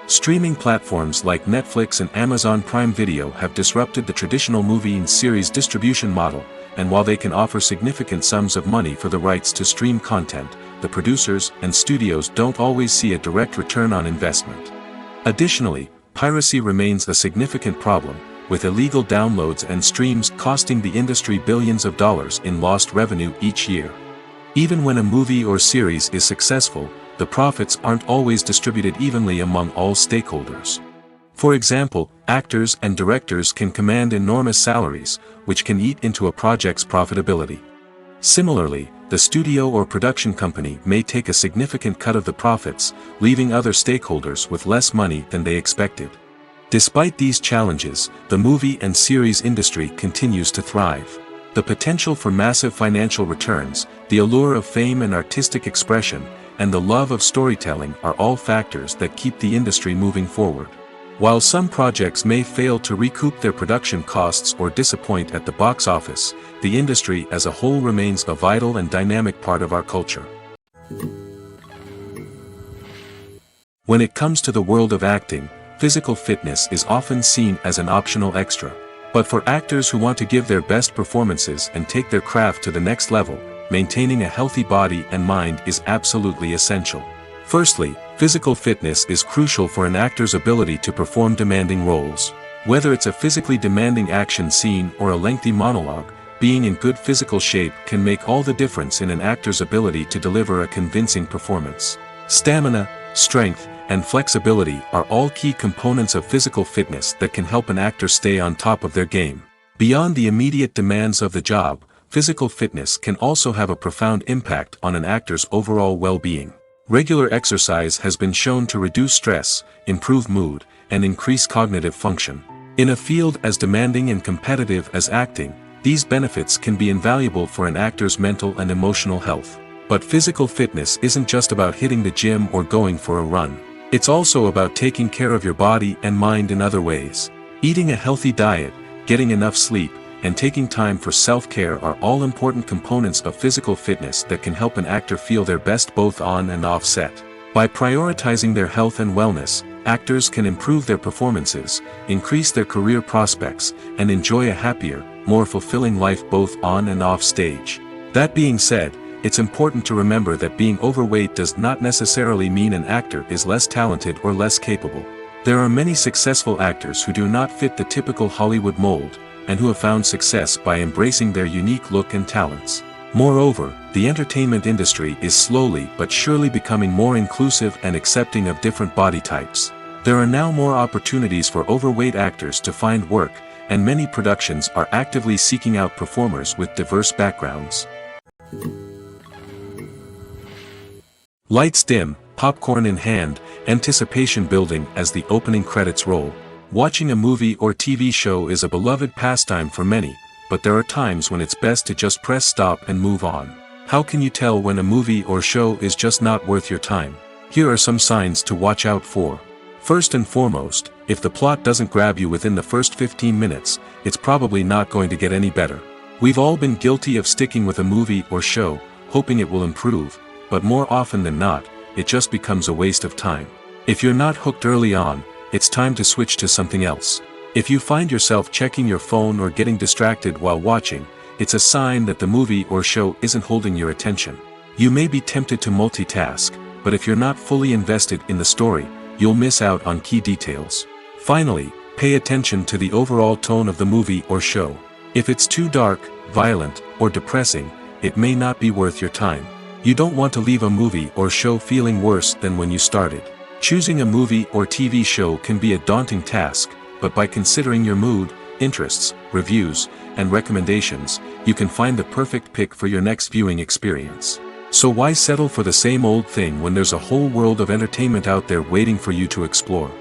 Streaming platforms like Netflix and Amazon Prime Video have disrupted the traditional movie and series distribution model, and while they can offer significant sums of money for the rights to stream content, the producers and studios don't always see a direct return on investment. Additionally, piracy remains a significant problem, with illegal downloads and streams costing the industry billions of dollars in lost revenue each year. Even when a movie or series is successful, the profits aren't always distributed evenly among all stakeholders. For example, actors and directors can command enormous salaries, which can eat into a project's profitability. Similarly, the studio or production company may take a significant cut of the profits, leaving other stakeholders with less money than they expected. Despite these challenges, the movie and series industry continues to thrive. The potential for massive financial returns, the allure of fame and artistic expression, and the love of storytelling are all factors that keep the industry moving forward. While some projects may fail to recoup their production costs or disappoint at the box office, the industry as a whole remains a vital and dynamic part of our culture. When it comes to the world of acting, physical fitness is often seen as an optional extra. But for actors who want to give their best performances and take their craft to the next level, maintaining a healthy body and mind is absolutely essential. Firstly, physical fitness is crucial for an actor's ability to perform demanding roles. Whether it's a physically demanding action scene or a lengthy monologue, being in good physical shape can make all the difference in an actor's ability to deliver a convincing performance. Stamina, strength, and flexibility are all key components of physical fitness that can help an actor stay on top of their game. Beyond the immediate demands of the job, physical fitness can also have a profound impact on an actor's overall well-being. Regular exercise has been shown to reduce stress, improve mood, and increase cognitive function. In a field as demanding and competitive as acting, these benefits can be invaluable for an actor's mental and emotional health. But physical fitness isn't just about hitting the gym or going for a run. It's also about taking care of your body and mind in other ways. Eating a healthy diet, getting enough sleep, and taking time for self-care are all important components of physical fitness that can help an actor feel their best both on and off set. By prioritizing their health and wellness, actors can improve their performances, increase their career prospects, and enjoy a happier, more fulfilling life both on and off stage. That being said, it's important to remember that being overweight does not necessarily mean an actor is less talented or less capable. There are many successful actors who do not fit the typical Hollywood mold, and who have found success by embracing their unique look and talents. Moreover, the entertainment industry is slowly but surely becoming more inclusive and accepting of different body types. There are now more opportunities for overweight actors to find work, and many productions are actively seeking out performers with diverse backgrounds. Lights dim, popcorn in hand, anticipation building as the opening credits roll. Watching a movie or TV show is a beloved pastime for many, but there are times when it's best to just press stop and move on. How can you tell when a movie or show is just not worth your time? Here are some signs to watch out for. First and foremost, if the plot doesn't grab you within the first 15 minutes, it's probably not going to get any better. We've all been guilty of sticking with a movie or show, hoping it will improve, but more often than not, it just becomes a waste of time. If you're not hooked early on, it's time to switch to something else. If you find yourself checking your phone or getting distracted while watching, it's a sign that the movie or show isn't holding your attention. You may be tempted to multitask, but if you're not fully invested in the story, you'll miss out on key details. Finally, pay attention to the overall tone of the movie or show. If it's too dark, violent, or depressing, it may not be worth your time. You don't want to leave a movie or show feeling worse than when you started. Choosing a movie or TV show can be a daunting task, but by considering your mood, interests, reviews, and recommendations, you can find the perfect pick for your next viewing experience. So why settle for the same old thing when there's a whole world of entertainment out there waiting for you to explore?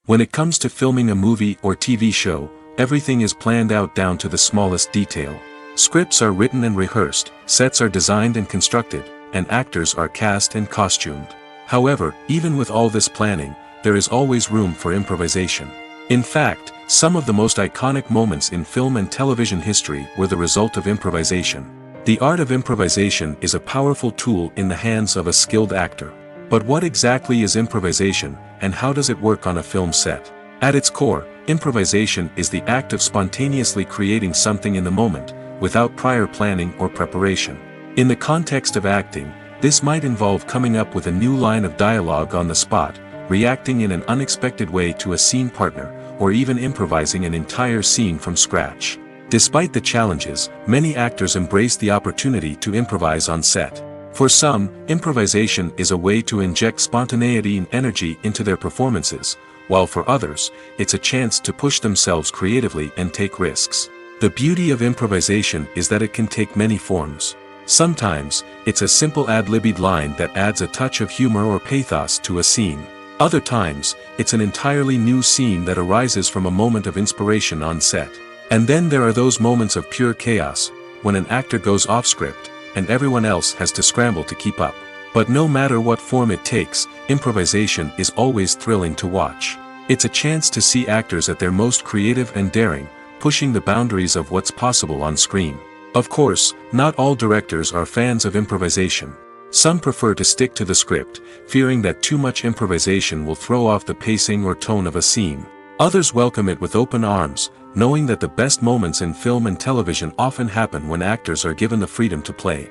When it comes to filming a movie or TV show, everything is planned out down to the smallest detail. Scripts are written and rehearsed, sets are designed and constructed, and actors are cast and costumed. However, even with all this planning, there is always room for improvisation. In fact, some of the most iconic moments in film and television history were the result of improvisation. The art of improvisation is a powerful tool in the hands of a skilled actor. But what exactly is improvisation, and how does it work on a film set? At its core, improvisation is the act of spontaneously creating something in the moment, without prior planning or preparation. In the context of acting, this might involve coming up with a new line of dialogue on the spot, reacting in an unexpected way to a scene partner, or even improvising an entire scene from scratch. Despite the challenges, many actors embrace the opportunity to improvise on set. For some, improvisation is a way to inject spontaneity and energy into their performances, while for others, it's a chance to push themselves creatively and take risks. The beauty of improvisation is that it can take many forms. Sometimes, it's a simple ad-libbed line that adds a touch of humor or pathos to a scene. Other times, it's an entirely new scene that arises from a moment of inspiration on set. And then there are those moments of pure chaos, when an actor goes off script, and everyone else has to scramble to keep up. But no matter what form it takes, improvisation is always thrilling to watch. It's a chance to see actors at their most creative and daring, pushing the boundaries of what's possible on screen. Of course, not all directors are fans of improvisation. Some prefer to stick to the script, fearing that too much improvisation will throw off the pacing or tone of a scene. Others welcome it with open arms, knowing that the best moments in film and television often happen when actors are given the freedom to play.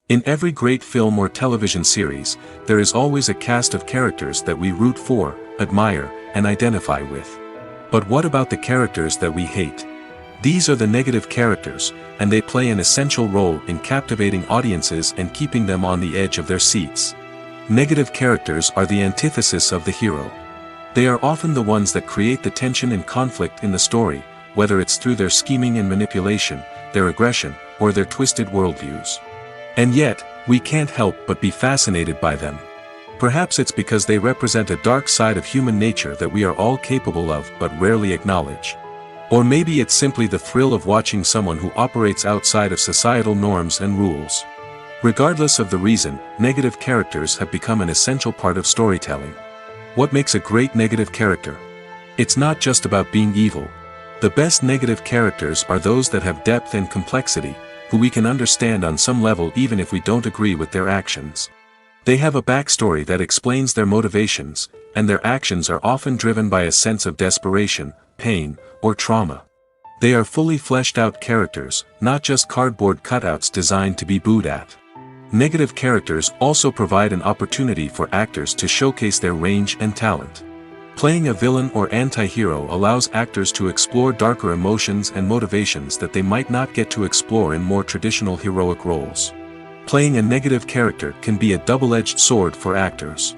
In every great film or television series, there is always a cast of characters that we root for, admire, and identify with. But what about the characters that we hate? These are the negative characters, and they play an essential role in captivating audiences and keeping them on the edge of their seats. Negative characters are the antithesis of the hero. They are often the ones that create the tension and conflict in the story, whether it's through their scheming and manipulation, their aggression, or their twisted worldviews. And yet, we can't help but be fascinated by them. Perhaps it's because they represent a dark side of human nature that we are all capable of but rarely acknowledge. Or maybe it's simply the thrill of watching someone who operates outside of societal norms and rules. Regardless of the reason, negative characters have become an essential part of storytelling. What makes a great negative character? It's not just about being evil. The best negative characters are those that have depth and complexity, who we can understand on some level even if we don't agree with their actions. They have a backstory that explains their motivations, and their actions are often driven by a sense of desperation, pain, or trauma. They are fully fleshed out characters, not just cardboard cutouts designed to be booed at. Negative characters also provide an opportunity for actors to showcase their range and talent. Playing a villain or anti-hero allows actors to explore darker emotions and motivations that they might not get to explore in more traditional heroic roles. Playing a negative character can be a double-edged sword for actors.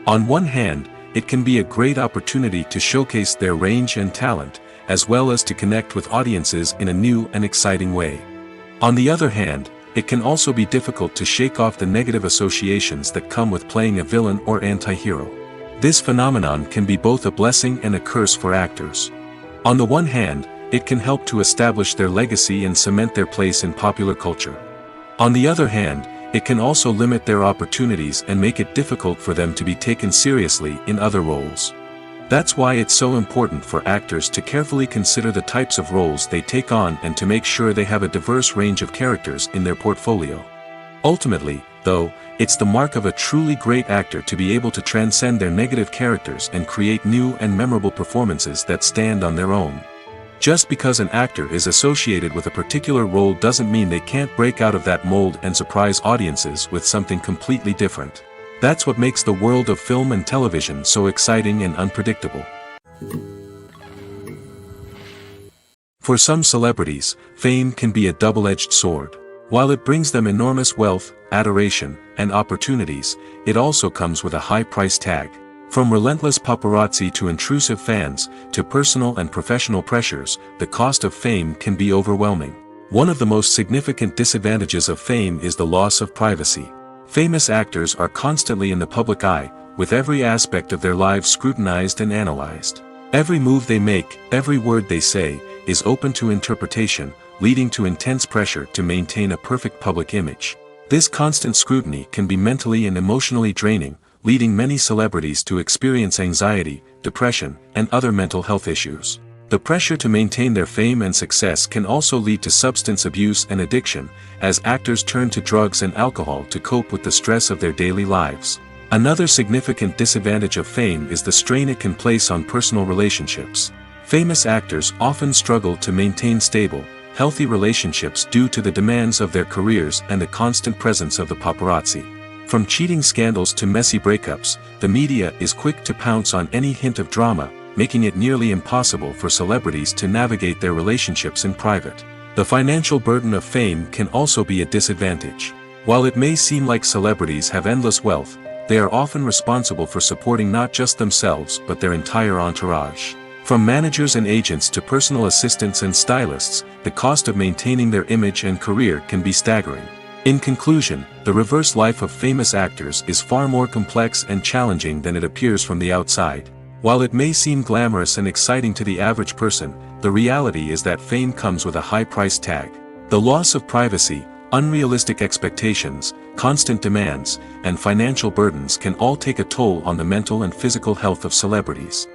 On one hand, it can be a great opportunity to showcase their range and talent, as well as to connect with audiences in a new and exciting way. On the other hand, it can also be difficult to shake off the negative associations that come with playing a villain or anti-hero. This phenomenon can be both a blessing and a curse for actors. On the one hand, it can help to establish their legacy and cement their place in popular culture. On the other hand, it can also limit their opportunities and make it difficult for them to be taken seriously in other roles. That's why it's so important for actors to carefully consider the types of roles they take on and to make sure they have a diverse range of characters in their portfolio. Ultimately, though, it's the mark of a truly great actor to be able to transcend their negative characters and create new and memorable performances that stand on their own. Just because an actor is associated with a particular role doesn't mean they can't break out of that mold and surprise audiences with something completely different. That's what makes the world of film and television so exciting and unpredictable. For some celebrities, fame can be a double-edged sword. While it brings them enormous wealth, adoration, and opportunities, it also comes with a high price tag. From relentless paparazzi to intrusive fans, to personal and professional pressures, the cost of fame can be overwhelming. One of the most significant disadvantages of fame is the loss of privacy. Famous actors are constantly in the public eye, with every aspect of their lives scrutinized and analyzed. Every move they make, every word they say, is open to interpretation, leading to intense pressure to maintain a perfect public image. This constant scrutiny can be mentally and emotionally draining, leading many celebrities to experience anxiety, depression, and other mental health issues. The pressure to maintain their fame and success can also lead to substance abuse and addiction, as actors turn to drugs and alcohol to cope with the stress of their daily lives. Another significant disadvantage of fame is the strain it can place on personal relationships. Famous actors often struggle to maintain stable, healthy relationships due to the demands of their careers and the constant presence of the paparazzi. From cheating scandals to messy breakups, the media is quick to pounce on any hint of drama, making it nearly impossible for celebrities to navigate their relationships in private. The financial burden of fame can also be a disadvantage. While it may seem like celebrities have endless wealth, they are often responsible for supporting not just themselves but their entire entourage. From managers and agents to personal assistants and stylists, the cost of maintaining their image and career can be staggering. In conclusion, the reverse life of famous actors is far more complex and challenging than it appears from the outside. While it may seem glamorous and exciting to the average person, the reality is that fame comes with a high price tag. The loss of privacy, unrealistic expectations, constant demands, and financial burdens can all take a toll on the mental and physical health of celebrities.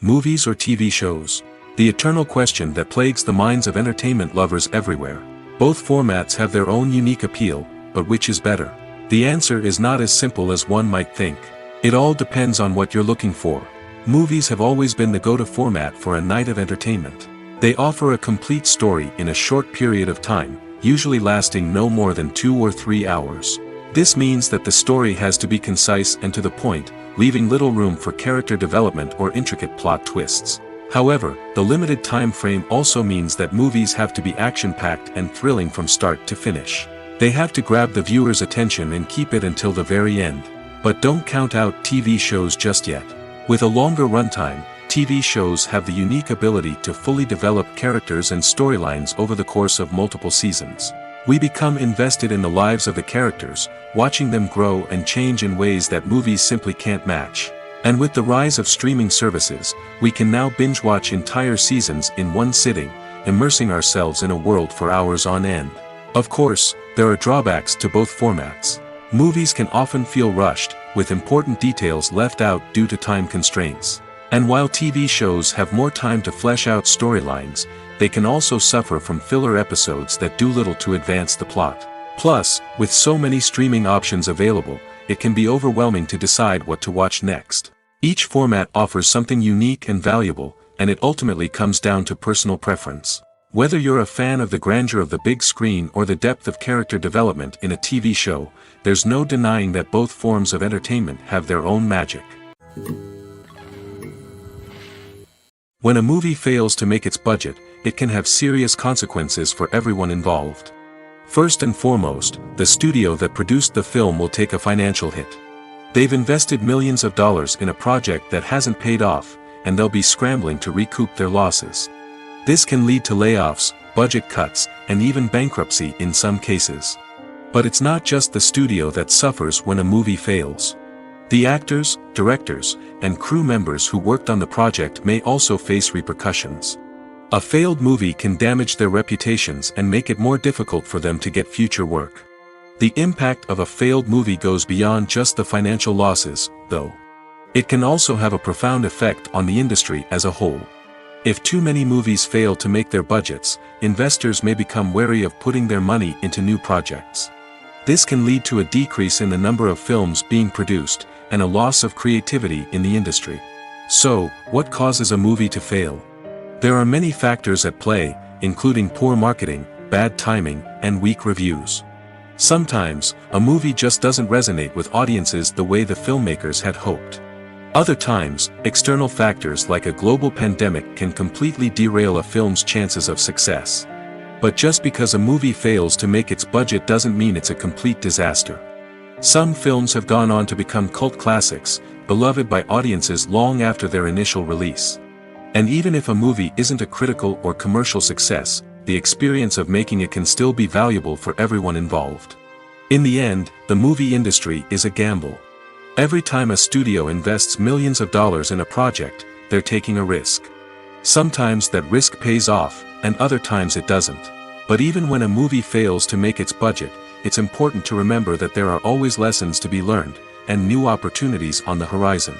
Movies or TV shows? The eternal question that plagues the minds of entertainment lovers everywhere. Both formats have their own unique appeal, but which is better? The answer is not as simple as one might think. It all depends on what you're looking for. Movies have always been the go-to format for a night of entertainment. They offer a complete story in a short period of time, usually lasting no more than 2 or 3 hours. This means that the story has to be concise and to the point, leaving little room for character development or intricate plot twists. However, the limited time frame also means that movies have to be action-packed and thrilling from start to finish. They have to grab the viewer's attention and keep it until the very end. But don't count out TV shows just yet. With a longer runtime, TV shows have the unique ability to fully develop characters and storylines over the course of multiple seasons. We become invested in the lives of the characters, watching them grow and change in ways that movies simply can't match. And with the rise of streaming services, we can now binge-watch entire seasons in one sitting, immersing ourselves in a world for hours on end. Of course, there are drawbacks to both formats. Movies can often feel rushed, with important details left out due to time constraints. And while TV shows have more time to flesh out storylines, they can also suffer from filler episodes that do little to advance the plot. Plus, with so many streaming options available, it can be overwhelming to decide what to watch next. Each format offers something unique and valuable, and it ultimately comes down to personal preference. Whether you're a fan of the grandeur of the big screen or the depth of character development in a TV show, there's no denying that both forms of entertainment have their own magic. When a movie fails to make its budget, it can have serious consequences for everyone involved. First and foremost, the studio that produced the film will take a financial hit. They've invested millions of dollars in a project that hasn't paid off, and they'll be scrambling to recoup their losses. This can lead to layoffs, budget cuts, and even bankruptcy in some cases. But it's not just the studio that suffers when a movie fails. The actors, directors, and crew members who worked on the project may also face repercussions. A failed movie can damage their reputations and make it more difficult for them to get future work. The impact of a failed movie goes beyond just the financial losses, though. It can also have a profound effect on the industry as a whole. If too many movies fail to make their budgets, investors may become wary of putting their money into new projects. This can lead to a decrease in the number of films being produced, and a loss of creativity in the industry. So, what causes a movie to fail? There are many factors at play, including poor marketing, bad timing, and weak reviews. Sometimes, a movie just doesn't resonate with audiences the way the filmmakers had hoped. Other times, external factors like a global pandemic can completely derail a film's chances of success. But just because a movie fails to make its budget doesn't mean it's a complete disaster. Some films have gone on to become cult classics, beloved by audiences long after their initial release. And even if a movie isn't a critical or commercial success, the experience of making it can still be valuable for everyone involved. In the end, the movie industry is a gamble. Every time a studio invests millions of dollars in a project, they're taking a risk. Sometimes that risk pays off, and other times it doesn't. But even when a movie fails to make its budget, it's important to remember that there are always lessons to be learned, and new opportunities on the horizon.